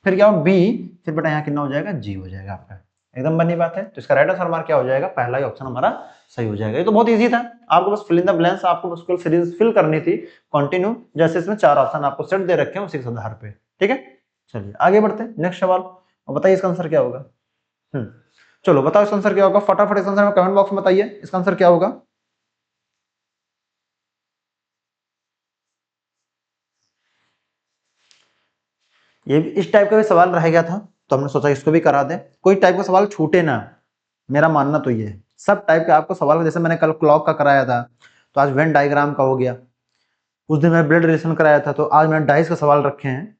फिर क्या हो बी, फिर बेटा यहाँ कितना हो जाएगा, जी हो जाएगा आपका, एकदम बनी बात है। तो इसका राइट आंसर हमारा क्या हो जाएगा, पहला ही ऑप्शन हमारा सही हो जाएगा। ये तो बहुत इजी था, आपको बस फिल इन द ब्लैंक्स, आपको बस सीरीज फिल करनी थी कंटिन्यू, जैसे इसमें 4 ऑप्शन आपको सेट दे रखे हैं उसी के आधार पे। ठीक है, चलिए आगे बढ़ते हैं नेक्स्ट सवाल, और बताइए इसका आंसर क्या होगा। चलो बताओ इसका आंसर क्या होगा, फटाफट इसका आंसर कमेंट बॉक्स में बताइए, इसका आंसर क्या होगा। ये इस टाइप का भी सवाल रह गया था, तो हमने सोचा इसको भी करा दें, कोई टाइप का सवाल छूटे ना, मेरा मानना तो ये है। सब टाइप के आपको सवाल, जैसे मैंने कल क्लॉक का कराया था तो आज वेन डायग्राम का हो गया, उस दिन मैंने ब्लड रिलेशन कराया था तो आज मैंने डाइस का सवाल रखे हैं।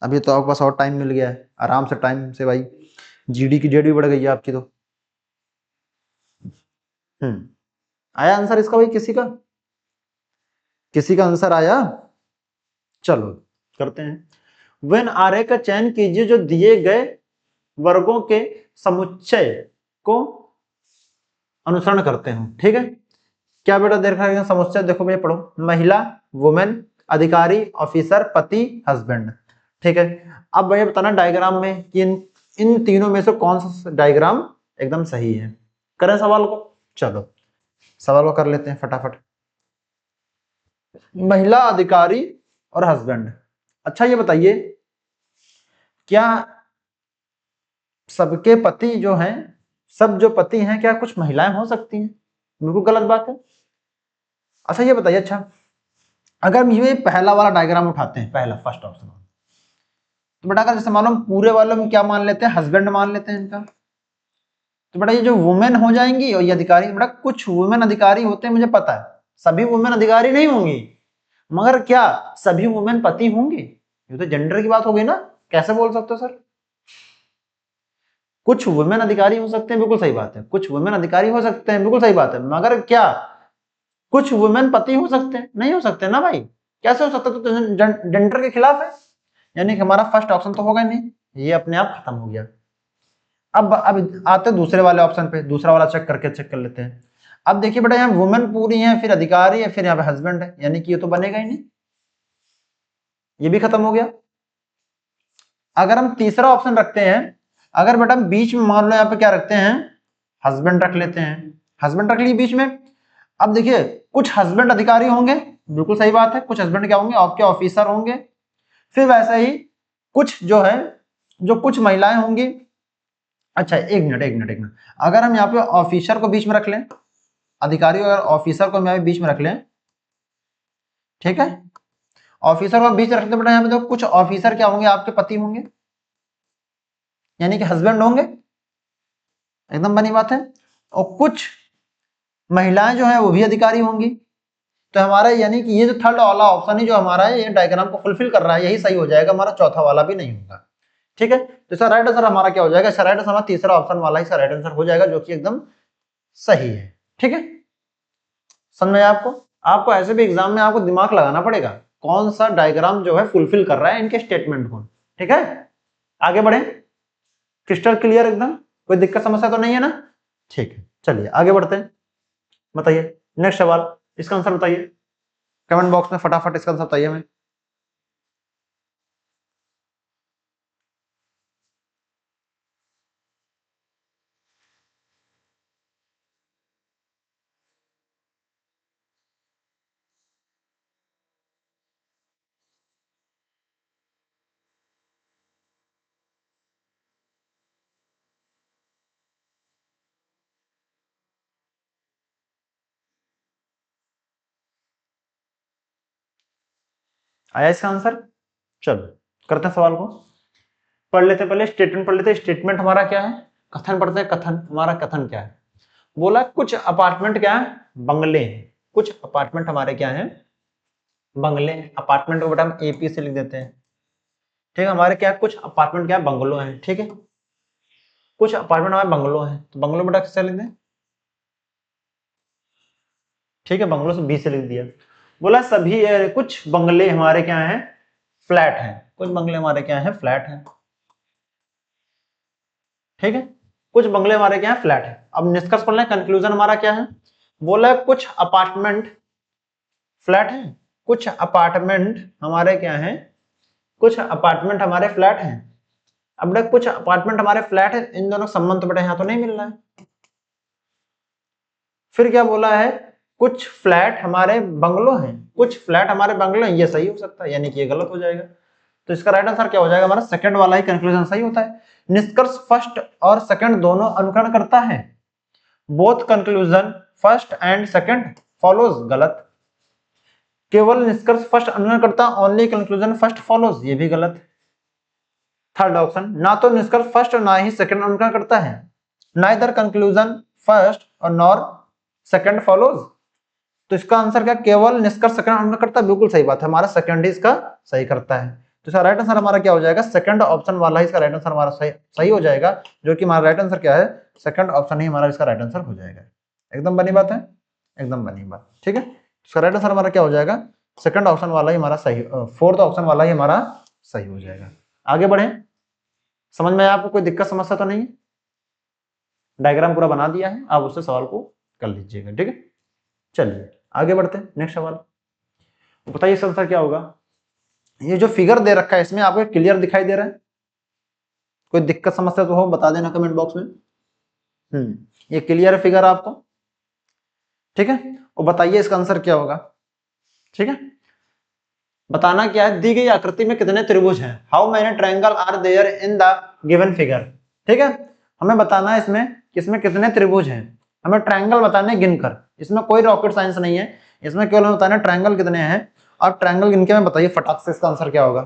अभी तो आपके पास और टाइम मिल गया है, आराम से टाइम से भाई, जीडी की डेट भी बढ़ गई है आपकी तो। आया आंसर इसका भाई, किसी का आंसर आया। चलो करते हैं, वेन आरे का चयन कीजिए जो दिए गए वर्गों के समुच्चय को अनुसरण करते हैं। ठीक है, क्या बेटा देख रहे हैं समुच्चय, देखो भैया पढ़ो, महिला, वुमेन, अधिकारी, ऑफिसर, पति, हस्बैंड। ठीक है, अब भैया बताना डायग्राम में कि इन तीनों में से कौन सा डायग्राम एकदम सही है। करें सवाल को, चलो सवाल को कर लेते हैं फटाफट। महिला, अधिकारी और हस्बैंड। अच्छा ये बताइए, क्या सबके पति जो हैं, सब जो पति हैं, क्या कुछ महिलाएं हो सकती हैं, बिल्कुल गलत बात है। अच्छा ये बताइए, अच्छा अगर हम ये पहला वाला डायग्राम उठाते हैं, पहला फर्स्ट ऑप्शन, तो बेटा अगर जैसे मानो हम पूरे वाले में क्या मान लेते हैं, हस्बैंड मान लेते हैं इनका, तो बेटा ये जो वुमेन हो जाएंगी और ये अधिकारी, बेटा कुछ वुमेन अधिकारी होते हैं मुझे पता है, सभी वुमेन अधिकारी नहीं होंगी, मगर क्या सभी वुमेन पति होंगे, ये तो जेंडर की बात हो गई ना, कैसे बोल सकते हो सर। कुछ वुमेन अधिकारी हो सकते हैं, बिल्कुल सही बात है, कुछ वुमेन अधिकारी हो सकते हैं, बिल्कुल सही बात है, मगर क्या कुछ वुमेन पति हो सकते हैं, नहीं हो सकते ना भाई, कैसे हो सकता, तो जेंडर के खिलाफ है, यानी कि हमारा फर्स्ट ऑप्शन तो होगा नहीं, ये अपने आप खत्म हो गया। अब आते हैं दूसरे वाले ऑप्शन पे, दूसरा वाला चेक कर लेते हैं। अब देखिए बेटा यहाँ वुमेन पूरी है, फिर अधिकारी है, फिर यहाँ पे हस्बैंड है, यानी कि ये तो बनेगा ही नहीं, ये भी खत्म हो गया। अगर हम तीसरा ऑप्शन रखते हैं, अगर बेटा हम बीच में मान लो यहाँ पे क्या रखते हैं, हस्बैंड रख लेते हैं, हस्बैंड रख लिए बीच में। अब देखिए कुछ हस्बैंड अधिकारी होंगे, बिल्कुल सही बात है, कुछ हस्बैंड क्या होंगे, आपके ऑफिसर होंगे, फिर वैसे ही कुछ जो है, जो कुछ महिलाएं होंगी। अच्छा एक मिनट, अगर हम यहाँ पे ऑफिसर को बीच में रख लें, अधिकारी और ऑफिसर को हम यहाँ पे बीच में रख लें, ठीक है, ऑफिसर को बीच में रखते बेटा, यहाँ पे तो कुछ ऑफिसर क्या होंगे, आपके पति होंगे, यानी कि हस्बैंड होंगे, एकदम बनी बात है, और कुछ महिलाएं जो है वो भी अधिकारी होंगी। तो हमारा यानी कि ये जो थर्ड वाला ऑप्शन है जो हमारा है, ये डायग्राम को फुलफिल कर रहा है, यही सही हो जाएगा, हमारा चौथा वाला भी नहीं होगा। ठीक है, तो इसका राइट आंसर हमारा क्या हो जाएगा, इसका राइट आंसर हमारा तीसरा ऑप्शन वाला ही इसका राइट आंसर हो जाएगा, जो कि एकदम सही है। ठीक है, समझ में आया आपको, आपको ऐसे भी एग्जाम में आपको दिमाग लगाना पड़ेगा, कौन सा डायग्राम जो है फुलफिल कर रहा है इनके स्टेटमेंट को। ठीक है, आगे बढ़े, क्रिस्टल क्लियर एकदम, कोई दिक्कत समस्या तो नहीं है ना? ठीक है, चलिए आगे बढ़ते हैं। बताइए नेक्स्ट सवाल, इसका आंसर बताइए कमेंट बॉक्स में फटाफट, इसका आंसर बताइए हमें। आया इसका आंसर? चलो करते हैं सवाल को, पढ़ लेते हैं, पहले स्टेटमेंट पढ़ लेते हैं। स्टेटमेंट हमारा क्या है? कथन पढ़ते हैं। कथन हमारा, कथन क्या है? बोला कुछ अपार्टमेंट क्या है? बंगले हैं। कुछ अपार्टमेंट हमारे क्या है? बंगले हैं। अपार्टमेंट को बेटा हम एपी से लिख देते हैं, ठीक है। हमारे क्या, कुछ अपार्टमेंट क्या है? बंगलो हैं, ठीक है। कुछ अपार्टमेंट हमारे बंगलो हैं, तो बंगलो बेटा किससे लिख दें? ठीक है, बंगलो से बी से लिख दिया। बोला सभी कुछ बंगले हमारे क्या हैं? फ्लैट हैं। कुछ बंगले हमारे क्या हैं? फ्लैट हैं, ठीक है। कुछ बंगले हमारे क्या है? फ्लैट है। अब निष्कर्ष पढ़ना है, कंक्लूजन हमारा क्या है? बोला कुछ अपार्टमेंट फ्लैट है। कुछ अपार्टमेंट हमारे क्या है? कुछ अपार्टमेंट हमारे फ्लैट हैं। अब देख, कुछ अपार्टमेंट हमारे फ्लैट है, इन दोनों का संबंध तो बेटा यहां तो नहीं मिल रहा है। फिर क्या बोला है? कुछ फ्लैट हमारे बंगलो हैं। कुछ फ्लैट हमारे बंगलो हैं, ये सही हो सकता है, यानी कि ये गलत हो जाएगा। तो इसका राइट आंसर क्या हो जाएगा? हमारा सेकंड वाला ही कंक्लूजन सही होता है। निष्कर्ष फर्स्ट और सेकंड दोनों अनुकरण करता है। Both conclusion first and second follows, गलत। केवल निष्कर्ष फर्स्ट अनुकरण करता, ओनली कंक्लूजन फर्स्ट फॉलोज, ये भी गलत। थर्ड ऑप्शन, ना तो निष्कर्ष फर्स्ट और ना ही सेकंड अनुकरण करता है। नाइदर कंक्लूजन फर्स्ट और नॉर सेकंड फॉलोज। तो इसका आंसर क्या? केवल निष्कर्ष सेकंड अनुकरण करता है, बिल्कुल सही बात है, हमारा सेकंड ही इसका सही करता है। तो इसका राइट आंसर हमारा क्या हो जाएगा? सेकंड ऑप्शन वाला ही इसका राइट आंसर हमारा सही हो जाएगा, जो कि हमारा राइट आंसर क्या है? सेकंड ऑप्शन ही हमारा इसका राइट आंसर हो जाएगा। एकदम बनी बात है, एकदम बनी बात, ठीक है। इसका राइट आंसर हमारा क्या हो जाएगा? सेकंड ऑप्शन वाला ही हमारा सही, फोर्थ ऑप्शन वाला ही हमारा सही हो जाएगा। आगे बढ़े, समझ में आया आपको? कोई दिक्कत समस्या तो नहीं है? डायग्राम पूरा बना दिया है, आप उससे सवाल को कर लीजिएगा, ठीक है। चलिए आगे बढ़ते हैं, नेक्स्ट सवाल। बताइए इसका आंसर क्या होगा? ये जो फिगर दे रखा है इसमें आपको क्लियर दिखाई दे रहा है? कोई दिक्कत समस्या तो हो बता देना कमेंट बॉक्स में। ये क्लियर है फिगर आपको, ठीक है। और बताइए इसका आंसर क्या होगा, ठीक है। बताना क्या है? दी गई आकृति में कितने त्रिभुज हैं? How many triangle are there in the given figure, ठीक है। हमें बताना है इसमें कितने त्रिभुज हैं, हमें ट्रायंगल बताने गिनकर। इसमें कोई रॉकेट साइंस नहीं है, इसमें केवल हमें बताना है ट्रायंगल कितने हैं। और ट्रायंगल गिन के हमें बताइए फटाक से इसका आंसर क्या होगा,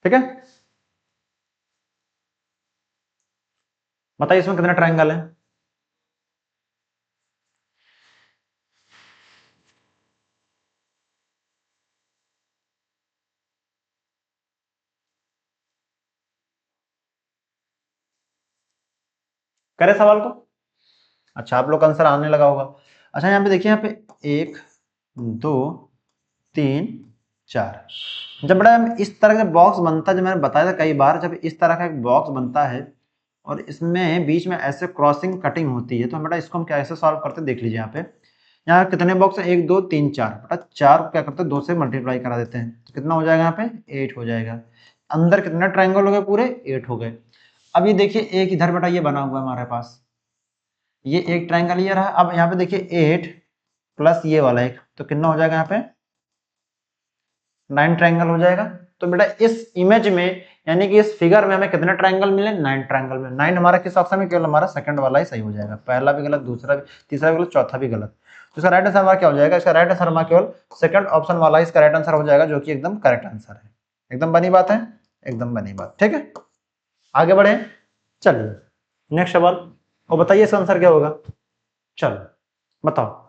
ठीक है। बताइए इसमें कितने ट्रायंगल हैं? करे सवाल को। अच्छा, आप लोग का आंसर आने लगा होगा। अच्छा यहाँ पे देखिए, यहाँ पे 1 2 3 4। जब बड़ा इस तरह का बॉक्स बनता है, जब मैंने बताया था कई बार, जब इस तरह का एक बॉक्स बनता है और इसमें बीच में ऐसे क्रॉसिंग कटिंग होती है, तो बेटा इसको हम कैसे सॉल्व करते हैं देख लीजिए। यहाँ कितने बॉक्स हैं? 1 2 3 4। बेटा 4 को क्या करते हैं? 2 से मल्टीप्लाई करा देते हैं, तो कितना हो जाएगा? यहाँ पे 8 हो जाएगा। अंदर कितने ट्रायंगल हो गए? पूरे 8 हो गए। अब ये देखिए, एक इधर बेटा ये बना हुआ है हमारे पास, ये एक ट्रायंगल ये रहा। अब यहाँ पे देखिए 8 प्लस ये वाला एक, तो कितना हो जाएगा? यहाँ पे 9 ट्रायंगल हो जाएगा। तो बेटा इस इमेज में, यानी कि इस फिगर में हमें कितने ट्रायंगल मिले? 9 ट्रायंगल में। 9 हमारा किस ऑप्शन में? केवल हमारा सेकंड वाला ही सही हो जाएगा, पहला भी गलत, दूसरा भी, तीसरा भी गलत, चौथा भी गलत। तो इसका राइट आंसर हमारा क्या हो जाएगा? इसका राइट आंसर हमारा केवल सेकंड ऑप्शन वाला ही इसका राइट आंसर हो जाएगा, जो कि एकदम करेक्ट आंसर है। एकदम बनी बात है, एकदम बनी बात, ठीक है। आगे बढ़े, चलिए नेक्स्ट सवाल। और बताइए इसका आंसर क्या होगा? चलो बताओ।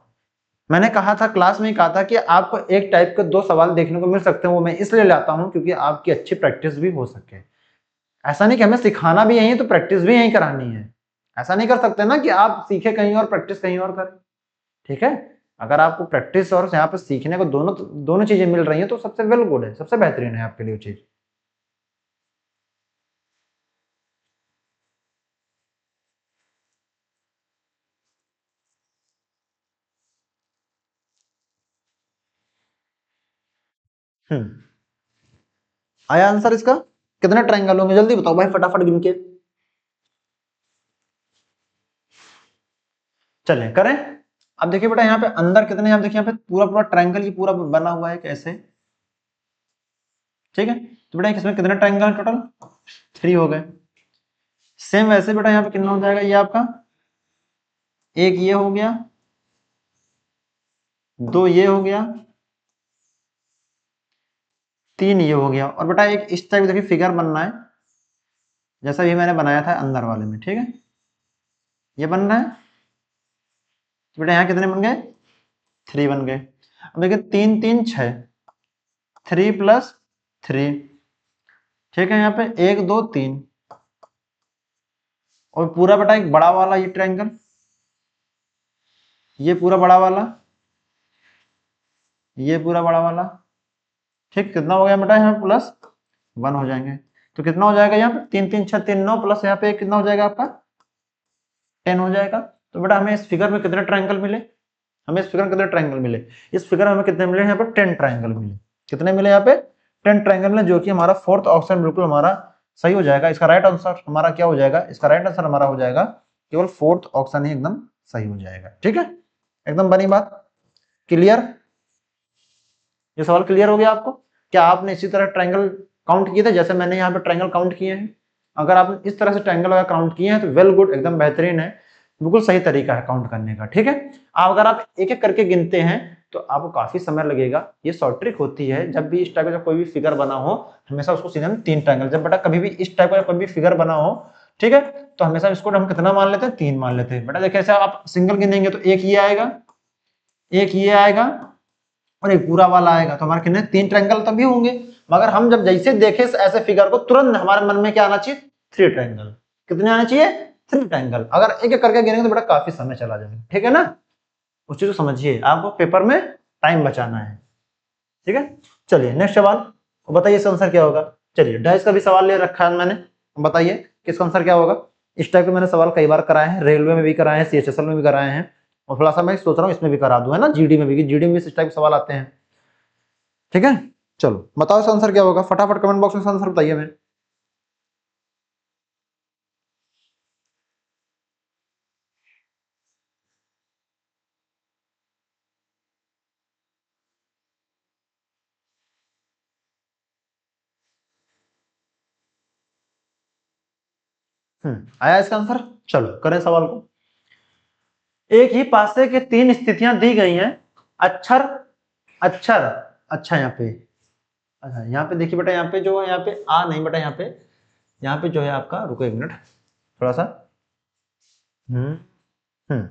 मैंने कहा था, क्लास में कहा था कि आपको एक टाइप के 2 सवाल देखने को मिल सकते हैं, वो मैं इसलिए लाता हूं क्योंकि आपकी अच्छी प्रैक्टिस भी हो सके। ऐसा नहीं कि हमें सिखाना भी यही है तो प्रैक्टिस भी यही करानी है, ऐसा नहीं कर सकते ना कि आप सीखे कहीं और प्रैक्टिस कहीं और करें, ठीक है। अगर आपको प्रैक्टिस और यहाँ पे सीखने को दोनों चीजें मिल रही हैं तो सबसे वेल गुड है, सबसे बेहतरीन है आपके लिए वो चीज। आया आंसर इसका? कितने ट्रायंगल होंगे जल्दी बताओ भाई, फटाफट गिन के। चलें करें। अब देखिए बेटा यहाँ पे अंदर कितने, आप देखिए यहाँ पे पूरा पूरा ट्रायंगल ये पूरा बना हुआ है कैसे, ठीक है। तो बेटा इसमें कितने ट्रायंगल टोटल? 3 हो गए। सेम वैसे बेटा यहाँ पे कितना हो जाएगा, ये आपका एक ये हो गया, 2 ये हो गया, 3 ये हो गया। और बेटा एक इस टाइप देखिए फिगर बनना है जैसा भी मैंने बनाया था अंदर वाले में, ठीक है। ये बन रहा है। तो बेटा यहाँ कितने बन गए? 3 बन गए। अब देखिए 3 3 6, 3 + 3, ठीक है। यहाँ पे 1 2 3, और पूरा बेटा एक बड़ा वाला ये ट्रायंगल, ये पूरा बड़ा वाला, ये पूरा बड़ा वाला, ठीक। कितना हो गया बेटा यहाँ +1 हो जाएंगे। तो कितना हो जाएगा यहाँ पे? 3 3 6 3 9, प्लस यहाँ पे कितना हो जाएगा आपका 10 हो जाएगा। तो बेटा हमें इस फिगर में कितने ट्रायंगल मिले? हमें इस फिगर में कितने ट्रायंगल मिले? इस फिगर में हमें कितने मिले? यहाँ पे 10 ट्रायंगल मिले। कितने मिले यहाँ पे? 10 ट्रायंगल मिले, जो कि हमारा फोर्थ ऑप्शन बिल्कुल हमारा सही हो जाएगा। इसका राइट आंसर हमारा क्या हो जाएगा? इसका राइट आंसर हमारा हो जाएगा केवल फोर्थ ऑप्शन ही एकदम सही हो जाएगा, ठीक है। एकदम बनी बात, क्लियर? ये सवाल क्लियर हो गया आपको? क्या आपने इसी तरह ट्रायंगल काउंट किए थे जैसे मैंने यहाँ पे ट्रायंगल काउंट किए हैं? अगर आपने इस तरह से ट्रायंगल अगर काउंट किए हैं तो वेल गुड, एकदम बेहतरीन है, बिल्कुल सही तरीका है काउंट करने का, ठीक है। अगर आप एक एक करके गिनते हैं तो आपको काफी समय लगेगा। ये शॉर्ट ट्रिक होती है, जब भी इस टाइप का कोई भी फिगर बना हो हमेशा उसको सीधे हम 3 ट्रायंगल, जब बेटा कभी भी इस टाइप का कोई भी फिगर बना हो, ठीक है, तो हमेशा इसको हम कितना मान लेते हैं? 3 मान लेते हैं। बेटा देखिए ऐसे आप सिंगल गिनेंगे तो एक ये आएगा, एक ये आएगा, और एक पूरा वाला आएगा। तो हमारे कितने? 3 ट्रायंगल तभी होंगे। मगर हम जब जैसे देखें ऐसे फिगर को, तुरंत हमारे मन में क्या आना चाहिए? 3 ट्रायंगल। कितने आने चाहिए? 3 ट्रायंगल। अगर एक एक करके गिनेंगे तो बेटा काफी समय चला जाएगा, ठीक है ना। उस चीज को समझिए, आपको पेपर में टाइम बचाना है, ठीक है। चलिए नेक्स्ट सवाल, बताइए इसका आंसर क्या होगा। चलिए डैश का भी सवाल ले रखा है मैंने, बताइए कि इसका आंसर क्या होगा। इस टाइप के मैंने सवाल कई बार कराए हैं, रेलवे में भी कराए हैं, CHSL में भी कराए हैं, और थोड़ा सा मैं सोच रहा हूँ इसमें भी करा दूं, है ना, GD में भी, GD में भी इस टाइप के सवाल आते हैं, ठीक है। चलो बताओ इसका आंसर क्या होगा, फटाफट कमेंट बॉक्स में आंसर बताइए हमें। आया इसका आंसर? चलो करें सवाल को। एक ही पासे के 3 स्थितियां दी गई हैं, अक्षर अक्षर, अच्छा यहाँ पे, अच्छा यहाँ पे देखिए बेटा, यहाँ पे जो है, यहाँ पे आ नहीं बेटा, यहाँ पे जो है आपका, रुको 1 मिनट थोड़ा सा, हम्म हम्म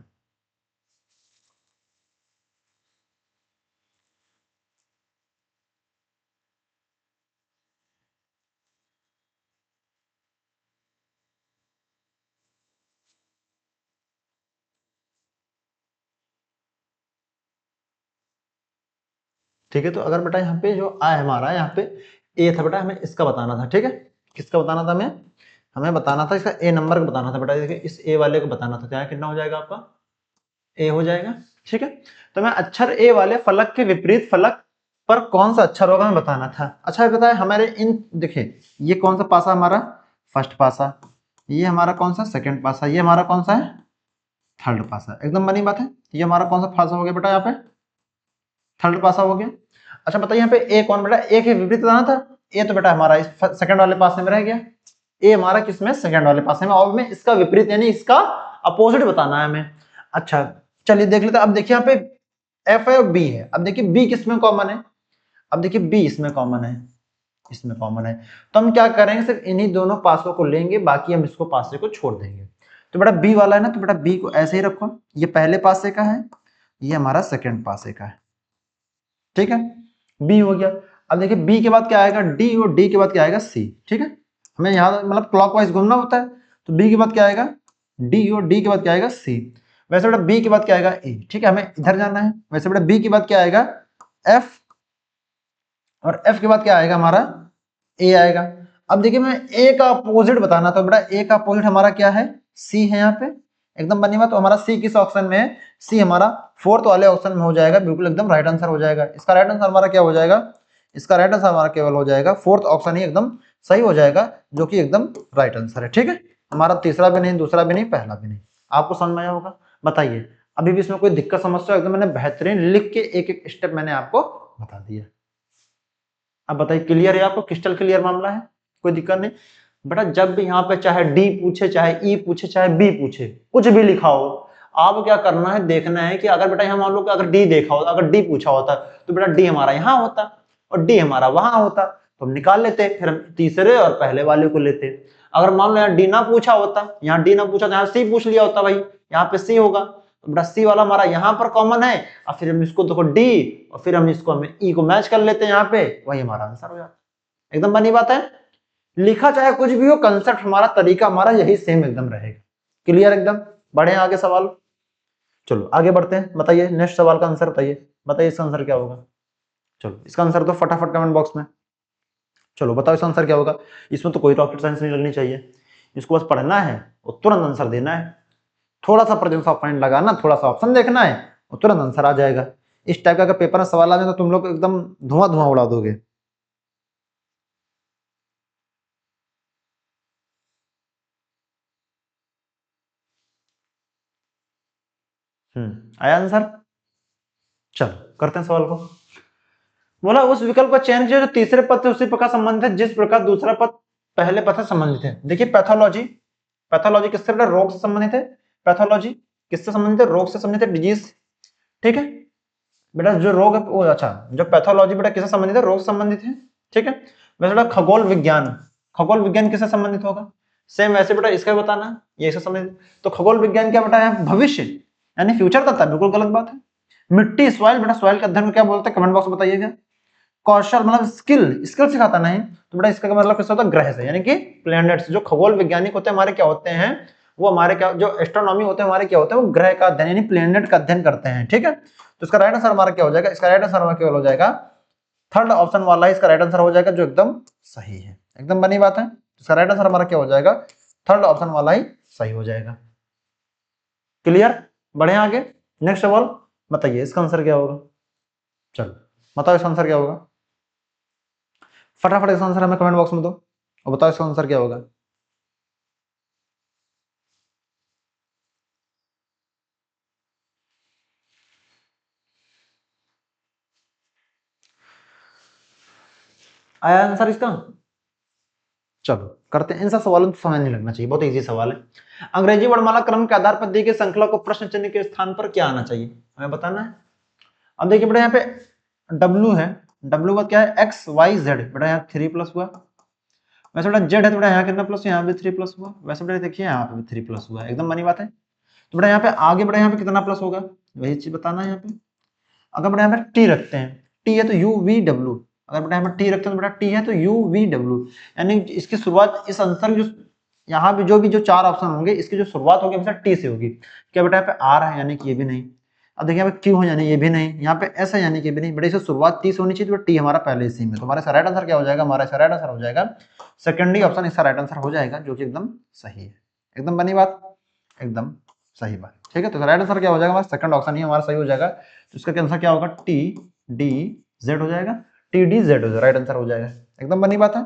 ठीक है। तो अगर बेटा यहाँ पे जो आ है हमारा, यहाँ पे ए था बेटा, हमें इसका बताना था, ठीक है। किसका बताना था हमें? हमें बताना था इसका ए नंबर का बताना था बेटा। देखिए इस ए वाले को बताना था, क्या कितना हो जाएगा आपका? ए हो जाएगा, ठीक है। तो मैं अक्षर ए वाले फलक के विपरीत फलक पर कौन सा अक्षर होगा हमें बताना था। अच्छा बताए हमारे इन, देखिए ये कौन सा पासा हमारा? फर्स्ट पासा। ये हमारा कौन सा? सेकंड पासा। ये हमारा कौन सा है? थर्ड पासा। एकदम बनी बात है। ये हमारा कौन सा पासा हो गया बेटा? यहाँ पे थर्ड पासा हो गया। अच्छा बताइए यहाँ पे ए कौन बेटा? ए के विपरीत बताना था। ए तो बेटा हमारा इस सेकंड वाले पासे में रह गया। ए हमारा किसमें? सेकंड वाले पासे में, और में इसका विपरीत यानी इसका अपोजिट बताना है हमें। अच्छा चलिए देख लेते हैं। अब देखिए यहाँ पे एफ है और बी है। अब देखिए बी किसमें कॉमन है? अब देखिए बी इसमें कॉमन है, इसमें कॉमन है। तो हम क्या करेंगे? सिर्फ इन्हीं दोनों पासों को लेंगे, बाकी हम इसको पासे को छोड़ देंगे। तो बेटा बी वाला है ना, तो बेटा बी को ऐसे ही रखो। ये पहले पासे का है, ये हमारा सेकंड पासे का है, ठीक है। बी हो गया। अब देखिए बी के बाद क्या आएगा? डी, और डी के बाद क्या आएगा? सी, ठीक है। हमें यहाँ मतलब क्लॉकवाइज घूमना होता है। तो बी के बाद क्या आएगा? डी, और डी के बाद क्या आएगा? सी। वैसे बेटा बी के बाद क्या आएगा? ए, ठीक है, हमें इधर जाना है। वैसे बेटा बी के बाद क्या आएगा? एफ, और एफ के बाद क्या आएगा हमारा? ए आएगा। अब देखिए मैं ए का अपोजिट बताना, तो बेटा ए का अपोजिट हमारा क्या है? सी है यहाँ पे। एकदम बनी बात। तो हमारा सी किस ऑप्शन में है? सी हमारा फोर्थ वाले ऑप्शन में हो जाएगा, बिल्कुल एकदम राइट आंसर हो जाएगा। इसका राइट आंसर हमारा क्या हो जाएगा? इसका राइट आंसर हमारा केवल हो जाएगा फोर्थ ऑप्शन ही एकदम सही हो जाएगा, जो कि एकदम राइट आंसर है। ठीक है, हमारा तीसरा भी नहीं, दूसरा भी नहीं, पहला भी नहीं। आपको समझ में आया होगा? बताइए, अभी भी इसमें कोई दिक्कत समस्या? एकदम मैंने बेहतरीन लिख के एक एक स्टेप मैंने आपको बता दिया। अब बताइए, क्लियर है आपको? क्रिस्टल क्लियर मामला है, कोई दिक्कत नहीं बेटा। जब भी यहाँ पे चाहे डी पूछे, चाहे ई पूछे, चाहे बी पूछे, कुछ भी लिखा हो, आप क्या करना है, देखना है कि अगर बेटा यहाँ मान लो कि अगर डी देखा होता, अगर डी पूछा होता तो बेटा डी हमारा यहाँ होता और डी हमारा वहां होता, तो हम निकाल लेते, फिर हम तीसरे और पहले वाले को लेते। अगर मान लो यहाँ डी ना पूछा होता, यहाँ डी ना पूछा तो यहाँ सी पूछ लिया होता, भाई यहाँ पे सी होगा, तो बेटा सी वाला हमारा यहाँ पर कॉमन है, और फिर हम इसको देखो डी, और फिर हम इसको हमें ई को मैच कर लेते हैं यहाँ पे, वही हमारा आंसर हो जाता। एकदम बनी बात है। लिखा चाहे कुछ भी हो, कंसेप्ट हमारा, तरीका हमारा यही सेम एकदम रहेगा। क्लियर एकदम? बढ़े आगे सवाल। चलो आगे बढ़ते हैं। बताइए नेक्स्ट सवाल का आंसर बताइए, बताइए इसका आंसर क्या होगा। चलो इसका आंसर तो फटाफट कमेंट बॉक्स में। चलो बताओ इसका आंसर क्या होगा। इसमें तो कोई रॉकेट साइंस नहीं लगनी चाहिए, इसको बस पढ़ना है और तुरंत आंसर देना है। थोड़ा सा प्रेजेंस ऑफ माइंड लगाना, थोड़ा सा ऑप्शन देखना है और तुरंत आंसर आ जाएगा। इस टाइप का अगर पेपर में सवाल आ जाए तो तुम लोग एकदम धुआं धुआं उड़ा दोगे। आया आंसर? चलो करते हैं सवाल को। बोला उस विकल्प का चयन कीजिए जो तीसरे पद से उसी प्रकार संबंधित है जिस प्रकार दूसरा पद पहले पद से संबंधित है। देखिए पैथोलॉजी, पैथोलॉजी किससे बेटा? रोग से संबंधित है। पैथोलॉजी किससे संबंधित है? रोग से संबंधित है, डिजीज। ठीक है बेटा, जो रोग है वो, अच्छा जो पैथोलॉजी बेटा किससे संबंधित है? रोग से संबंधित है। ठीक है, वैसे बेटा खगोल विज्ञान, खगोल विज्ञान किससे संबंधित होगा? सेम वैसे बेटा इसका बताना, ये इससे संबंधित। तो खगोल विज्ञान क्या बेटा है? भविष्य यानी फ्यूचर का था, बिल्कुल गलत बात है। मिट्टी, सॉइल, बेटा सॉइल के अध्ययन को क्या बोलते हैं? कमेंट बॉक्स में बताइएगा। कौशल मतलब स्किल, स्किल सिखाता नहीं तो बेटा इसका मतलब किससे होता है? ग्रह से, यानी कि प्लैनेट्स। जो खगोल वैज्ञानिक होते हैं हमारे क्या होते हैं? वो हमारे क्या, जो एस्ट्रोनॉमी होते हैं हमारे क्या होते हैं? वो ग्रह का अध्ययन यानी प्लैनेट का अध्ययन करते हैं। ठीक है, तो इसका राइट आंसर हमारा क्या हो जाएगा? इसका राइट आंसर हमारा केवल हो जाएगा थर्ड ऑप्शन वाला ही इसका राइट आंसर हो जाएगा, जो एकदम सही है। एकदम बनी बात है। इसका राइट आंसर हमारा क्या हो जाएगा? थर्ड ऑप्शन वाला ही सही हो जाएगा। क्लियर? बढ़े आगे, नेक्स्ट सवाल बताइए इसका आंसर क्या होगा। चलो बताओ इसका आंसर क्या होगा, फटाफट इसका आंसर हमें कमेंट बॉक्स में दो और बताओ इसका आंसर क्या होगा। आया आंसर इसका? चलो करते हैं। इन सब सवालों में समय नहीं लगना चाहिए, बहुत इजी सवाल है। अंग्रेजी वर्णमाला क्रम के आधार पर दी गई श्रृंखला को प्रश्न चिन्ह के स्थान पर क्या आना चाहिए, हमें बताना है। अब देखिए बेटा यहाँ पे W है, W का क्या है? X Y Z. बेटा यहाँ 3 प्लस हुआ, वैसे बेटा जेड है तो बेटा यहाँ कितना प्लस, यहाँ भी 3 प्लस हुआ। वैसे बेटा देखिए यहाँ पे भी 3 प्लस हुआ, एकदम बनी बात है। तो बेटा यहाँ पे आगे बेटा यहाँ पे कितना प्लस होगा, वही चीज बताना है यहाँ पे। अगर बेटा यहाँ पे टी रखते हैं, टी है तो यू वी डब्ल्यू, अगर बेटा यहाँ पे टी रखते हैं तो बेटा टी है तो यू वी डब्ल्यू, यानी इसकी शुरुआत इस आंसर जो यहाँ पे जो 4 ऑप्शन होंगे इसकी जो शुरुआत होगी हमेशा टी से होगी। क्या बेटा यहाँ पे आर है यानी कि ये भी नहीं, अब देखिए यहाँ पे क्यू है यानी ये भी नहीं, यहाँ पे एस है यानी कि भी नहीं, बेटा इसकी शुरुआत टी से होनी चाहिए, तो टी हमारा पहले इसी में। तो हमारा राइट आंसर क्या हो जाएगा? हमारा राइट आंसर हो जाएगा सेकेंडरी ऑप्शन, इसका राइट आंसर हो जाएगा, जो कि एकदम सही है। एकदम बनी बात, एकदम सही बात। ठीक है, तो राइट आंसर क्या हो जाएगा? हमारा सेकंड ऑप्शन ही हमारा सही हो जाएगा। तो इसका आंसर क्या होगा? टी डी जेड हो जाएगा, टी डी जेड हो जाएगा, राइट आंसर हो जाएगा। एकदम बनी बात है।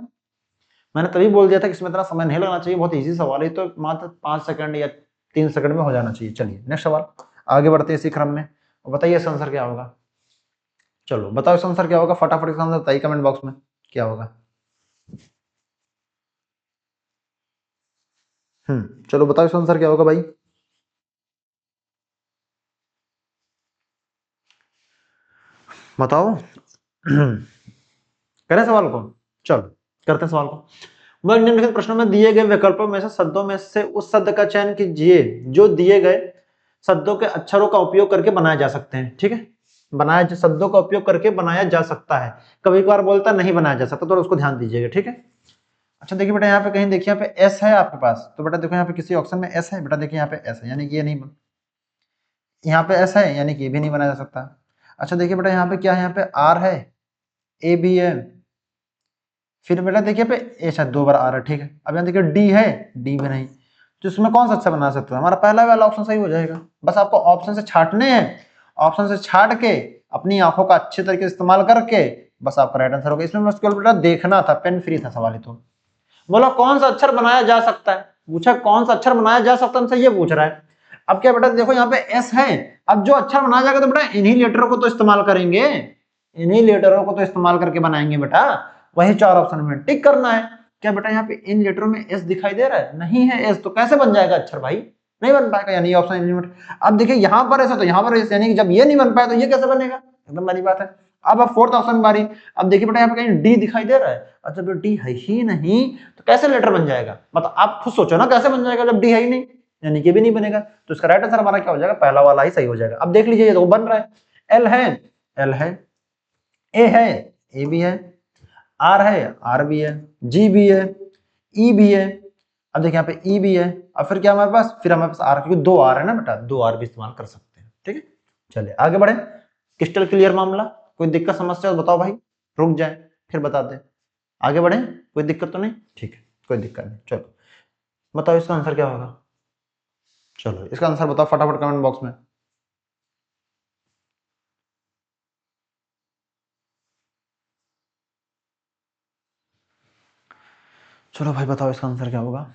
मैंने तभी बोल दिया था कि इसमें इतना समय नहीं लगना चाहिए, बहुत इजी सवाल है, तो मात्र 5 सेकंड या 3 सेकंड में हो जाना चाहिए। चलिए नेक्स्ट सवाल आगे बढ़ते हैं इसी क्रम में, और बताइए इसका आंसर क्या होगा। चलो बताओ इसका आंसर क्या होगा, फटाफट इसका आंसर बताइए कमेंट बॉक्स में क्या होगा। चलो बताओ इसका आंसर क्या होगा भाई। बताओ करें सवाल को? चलो करते हैं सवाल को। वह निम्नलिखित प्रश्नों में दिए गए विकल्पों में से शब्दों में से उस शब्द का चयन कीजिए जो दिए गए शब्दों के अक्षरों का उपयोग करके बनाए जा सकते हैं। ठीक है, बनाया शब्दों का उपयोग करके बनाया जा सकता है, कभी कभार बोलता नहीं बनाया जा सकता, तो उसको ध्यान दीजिएगा। ठीक है, अच्छा देखिए बेटा यहाँ पे कहीं देखिए यहाँ पे एस है आपके पास, तो बेटा देखो यहाँ पे किसी ऑप्शन में एस है, बेटा देखिए यहाँ पे एस है यानी कि ये नहीं, यहाँ पे एस है यानी कि ये भी नहीं बनाया जा सकता। अच्छा देखिए बेटा यहाँ पे क्या है, यहाँ पे आर है, ए बी है, फिर बेटा देखिए पे एच है, 2 बार आर है। ठीक है, अब यहाँ देखिए डी है, डी भी नहीं, तो इसमें कौन सा अच्छा बना सकता है? हमारा पहला वाला ऑप्शन सही हो जाएगा। बस आपको ऑप्शन से छांटने हैं, ऑप्शन से छाट के अपनी आंखों का अच्छे तरीके से इस्तेमाल करके बस आपका राइट आंसर होगा। इसमें मुझको बेटा देखना था, पेन फ्री था सवाल। तो बोला कौन सा अक्षर बनाया जा सकता है, पूछा कौन सा अक्षर बनाया जा सकता है, हमसे ये पूछ रहा है। अब क्या बेटा देखो यहाँ पे एस है, अब जो अक्षर बनाया जाएगा तो बेटा इन्हीं लेटरों को तो इस्तेमाल करेंगे, इन्हीं लेटरों को तो इस्तेमाल करके बनाएंगे बेटा। वही 4 ऑप्शन में टिक करना है। क्या बेटा यहाँ पे इन लेटरों में एस दिखाई दे रहा है? नहीं है एस, तो कैसे बन जाएगा अक्षर भाई? नहीं बन पाएगा, यानी ये ऑप्शन एलिमिनेट। अब देखिए यहाँ पर ऐसा तो यहाँ पर ऐसा, यानी कि जब ये नहीं बन पाया तो ये कैसे बनेगा? एकदम बड़ी बात है। अब फोर्थ ऑप्शन बारी। अब देखिए बेटा यहाँ पे कहीं डी दिखाई दे रहा है, अच्छा जब डी है ही नहीं तो कैसे लेटर बन जाएगा? मतलब आप खुद सोचो ना कैसे बन जाएगा जब डी है ही नहीं, यानी कि भी नहीं बनेगा। तो इसका राइट आंसर हमारा क्या हो जाएगा? पहला वाला ही सही हो जाएगा। अब देख लीजिए ये तो बन रहा है, एल है, एल है, ए है, ए भी है, आर है, आर भी है, जी भी है, ई भी है। अब देखिए यहाँ पे ई भी है, अब फिर क्या हमारे पास? फिर हमारे पास आर, क्योंकि 2 आर है ना बेटा, 2 आर भी इस्तेमाल कर सकते हैं। ठीक है, चलिए आगे बढ़े। क्रिस्टल क्लियर मामला, कोई दिक्कत समस्या हो बताओ भाई, रुक जाए फिर बता दे। आगे बढ़े, कोई दिक्कत तो नहीं? ठीक है, कोई दिक्कत नहीं। चलो बताओ इसका आंसर क्या होगा? चलो इसका आंसर बताओ फटाफट कमेंट बॉक्स में। चलो भाई बताओ इसका आंसर क्या होगा?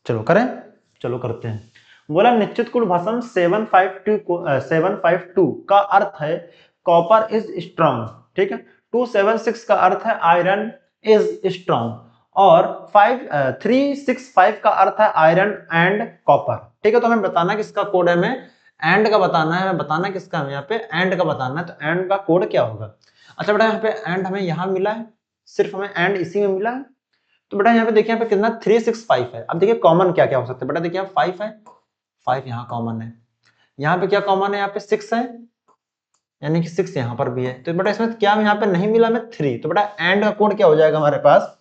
चलो करें, चलो करते हैं। बोला निश्चित कुल भाषण 752 का अर्थ है कॉपर इज स्ट्रॉन्ग, ठीक है। 276 का अर्थ है आयरन इज स्ट्रॉन्ग, और 365 का अर्थ है आयरन एंड कॉपर, ठीक है। तो हमें बताना किसका कोड है, हमें एंड का बताना है, हमें बताना किसका, हमें यहाँ पे एंड का बताना है। तो एंड का कोड क्या होगा? अच्छा बेटा यहाँ पे एंड हमें यहाँ मिला है, सिर्फ हमें एंड इसी में मिला है। तो बेटा यहाँ पे देखिए, यहाँ पे कितना 365 है। अब देखिए कॉमन क्या क्या हो सकता है बेटा, देखिए 5 है, 5 यहाँ कॉमन है, यहाँ पे क्या कॉमन है, यहाँ पे 6 है, यानी कि 6 यहाँ पर भी है। तो बेटा इसमें क्या यहाँ पे नहीं मिला हमें 3, तो बेटा एंड का कोड क्या हो जाएगा हमारे पास?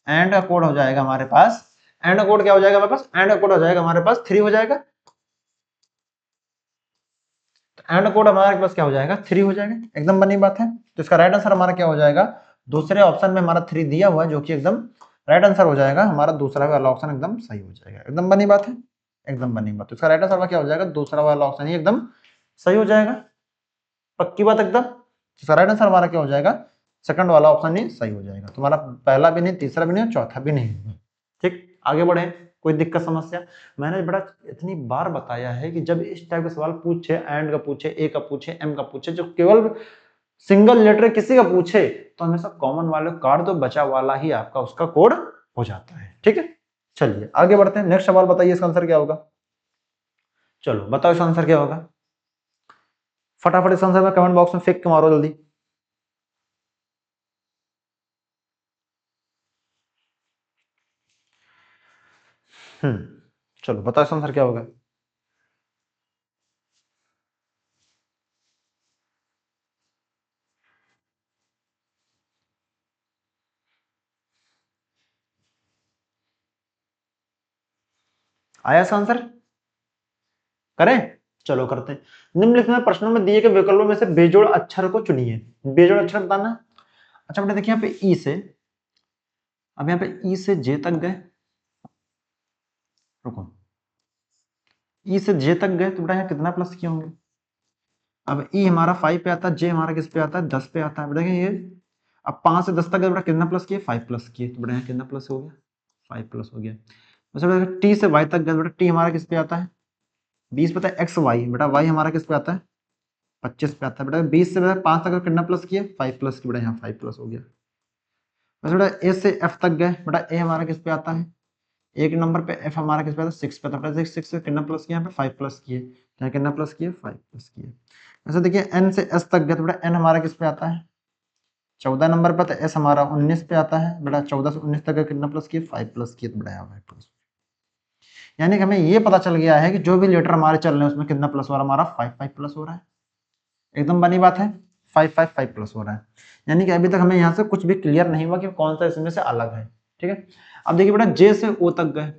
एंड का कोड हो जाएगा हमारे पास, एंड का कोड क्या हो जाएगा हमारे पास? एंड का कोड हो जाएगा हमारे पास 3 हो जाएगा। तो एंड कोड हमारे पास क्या हो जाएगा? 3 हो जाएगा, एकदम बनी बात है। तो इसका राइट आंसर हमारा क्या हो जाएगा? दूसरे ऑप्शन में हमारा 3 दिया हुआ है, जो कि एकदम राइट आंसर हो जाएगा हमारा, दूसरा वाला ऑप्शन एकदम सही हो जाएगा। एकदम बनी बात है, एकदम बनी बात। तो इसका राइट आंसर क्या हो जाएगा? दूसरा वाला ऑप्शन ही एकदम सही हो जाएगा, पक्की बात एकदम। इसका राइट आंसर हमारा क्या हो जाएगा? सेकंड वाला ऑप्शन ही सही हो जाएगा। तुम्हारा पहला भी नहीं, तीसरा भी नहीं, चौथा भी नहीं। ठीक, आगे बढ़े, कोई दिक्कत समस्या? मैंने बड़ा इतनी बार बताया है कि जब इस टाइप के सवाल पूछे, एंड का पूछे, ए का पूछे, एम का पूछे, जो केवल सिंगल लेटर किसी का पूछे, तो हमेशा कॉमन वाले काट दो, बचा वाला ही आपका उसका कोड हो जाता है। ठीक है, चलिए आगे बढ़ते हैं। नेक्स्ट सवाल बताइए, इसका आंसर क्या होगा? चलो बताओ इसका आंसर क्या होगा, फटाफट इसका आंसर में कमेंट बॉक्स में फेंक के मारो जल्दी। चलो बताओ इसका आंसर क्या होगा? आया इसका आंसर? करें, चलो करते हैं। निम्नलिखित में प्रश्नों में दिए गए विकल्पों में से बेजोड़ अक्षर को चुनिए। बेजोड़ अक्षर बताना है। अच्छा बेटा देखिए यहाँ पे ई से, अब यहाँ पे ई से जे तक गए, रुको, ई से जे तक गए, तो बेटा यहाँ कितना प्लस किए होंगे? अब ई हमारा 5 पे आता है, जे हमारा किस पे आता है? 10 पे आता है। बेटा ये अब 5 से 10 तक गए, बेटा कितना प्लस किए? 5 प्लस किए। तो बेटा यहाँ कितना प्लस हो गया? 5 प्लस हो गया। वैसे बेटा टी से वाई तक गए, बेटा टी हमारा किस पे आता है? 20 पता है, एक्स वाई, बेटा वाई हमारा किस पे आता है? 25 पे आता है। बेटा 20 से बेटा 5 तक कितना प्लस किए? 5 प्लस किए। बेटा यहाँ 5 प्लस हो गया। वैसे बेटा ए से एफ तक गए, बेटा ए हमारा किस पे आता है? एक नंबर पे, एफ हमारा किस पे आता है? 6 पे आता है। 6 से कितना प्लस किया? यहाँ पे 5 प्लस किए। यहाँ कितना प्लस किए? 5 प्लस किए। वैसे देखिए एन से एस तक गए, तो बेटा एन हमारा किस पे आता है? 14 नंबर पे, तो एस हमारा 19 पे आता है। बेटा 14 से 19 तक कितना प्लस किए? 5 प्लस किए। तो बेटा यहाँ 5 प्लस, यानी कि हमें ये पता चल गया है कि जो भी लेटर हमारे चल रहे हैं उसमें कितना प्लस हो रहा है? हमारा 5 प्लस हो रहा है। एकदम बनी बात है, 5 प्लस हो रहा है। यानी कि अभी तक हमें यहाँ से कुछ भी क्लियर नहीं हुआ कि कौन सा इसमें से अलग है। ठीक है, अब देखिए बेटा जे से ओ तक गए,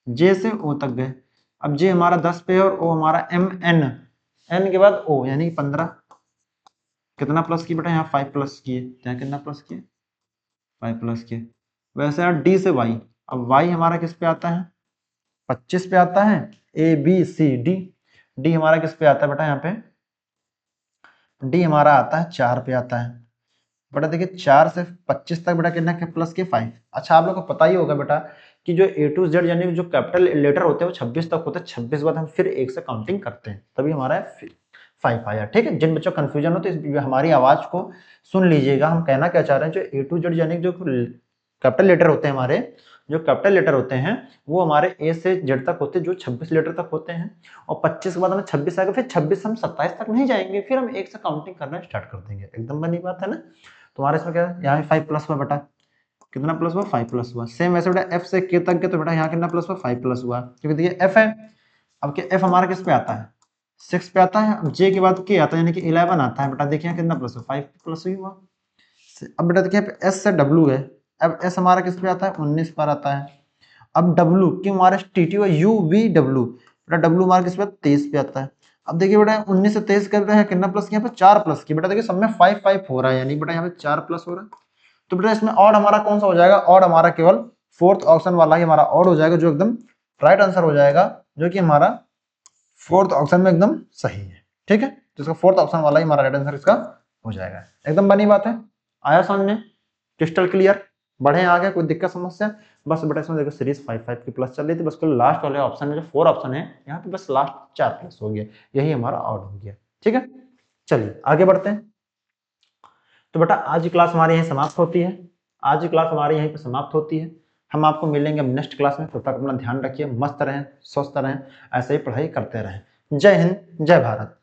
जे से ओ तक गए। अब जे हमारा 10 पे है और ओ हमारा एम एन n के बाद o यानी 15। कितना प्लस किए बेटा, यहाँ 5 प्लस किए, यहाँ कितना प्लस किए, 5 प्लस किए। वैसे यहाँ d से y, अब y हमारा किस पे आता है, 25 पे आता है, a b c d, d हमारा किस पे आता है बेटा, यहाँ पे d हमारा आता है 4 पे आता है बेटा। देखिए 4 से 25 तक बेटा कितना प्लस के 5। अच्छा आप लोग को पता ही होगा बेटा कि जो A to Z यानी जो कैपिटल लेटर होते हैं वो 26 तक होते हैं, 26 बाद हम फिर 1 से काउंटिंग करते हैं, तभी हमारा 5 आया। ठीक है, जिन बच्चों को कंफ्यूजन हो तो हमारी आवाज को सुन लीजिएगा, हम कहना क्या चाह रहे हैं, जो A to Z यानी जो कैपिटल लेटर होते हैं हमारे, जो कैपिटल लेटर होते हैं वो हमारे ए से जेड तक होते हैं, जो 26 लेटर तक होते हैं, और 25 के बाद हमें 26 आएगा, फिर 26 हम 27 तक नहीं जाएंगे, फिर हम 1 से काउंटिंग करना स्टार्ट कर देंगे। एकदम बनी बात है ना। तुम्हारे इसमें क्या है, यहाँ 5 प्लस हुआ बेटा, कितना प्लस हुआ, 5 प्लस हुआ। सेम वैसे बेटा एफ से के तक गए तो बेटा यहाँ कितना प्लस हुआ, 5 प्लस हुआ, क्योंकि देखिए एफ है। अब क्या एफ हमारा किस पे आता है, 6 पे आता है। अब जे के बाद के आता है यानी कि 11 आता है बेटा, देखिए कितना प्लस हुआ, 5 प्लस हुआ। अब बेटा देखिए एस से डब्ल्यू है, अब एस हमारा किस पे आता है, 19 पर आता है। अब डब्ल्यू क्यों हमारा T T U V W, बेटा डब्ल्यू हमारा किस पे 23 पे आता है। अब देखिए बेटा 19 से 23 कर रहे हैं, कितना प्लस किया, 4 प्लस किया बेटा। देखिए सब में 5 5 हो रहा है, यानी बेटा यहाँ पे 4 प्लस हो रहा है। तो बेटा इसमें ऑड हमारा कौन सा हो जाएगा, ऑड हमारा केवल फोर्थ ऑप्शन वाला ही हमारा ऑड हो जाएगा, जो एकदम राइट आंसर हो जाएगा, जो कि हमारा फोर्थ ऑप्शन में एकदम सही है। ठीक है, तो इसका फोर्थ ऑप्शन वाला ही हमारा राइट आंसर इसका हो जाएगा। एकदम बनी बात है, आया समझ में, क्रिस्टल क्लियर। बढ़े आगे, कोई दिक्कत समस्या, बस बेटा इसमें देखो सीरीज 5 5 की प्लस चल रही थी, बस को लास्ट वाले ऑप्शन में जो 4 ऑप्शन है यहाँ पे बस लास्ट 4 प्लस हो गया, यही हमारा ऑड हो गया। ठीक है, चलिए आगे बढ़ते हैं। तो बेटा आज की क्लास हमारी यहीं समाप्त होती है, आज की क्लास हमारी यहीं पे समाप्त होती है। हम आपको मिलेंगे नेक्स्ट क्लास में, तब तक अपना ध्यान रखिए, मस्त रहें, स्वस्थ रहें, ऐसे ही पढ़ाई करते रहें। जय हिंद, जय भारत।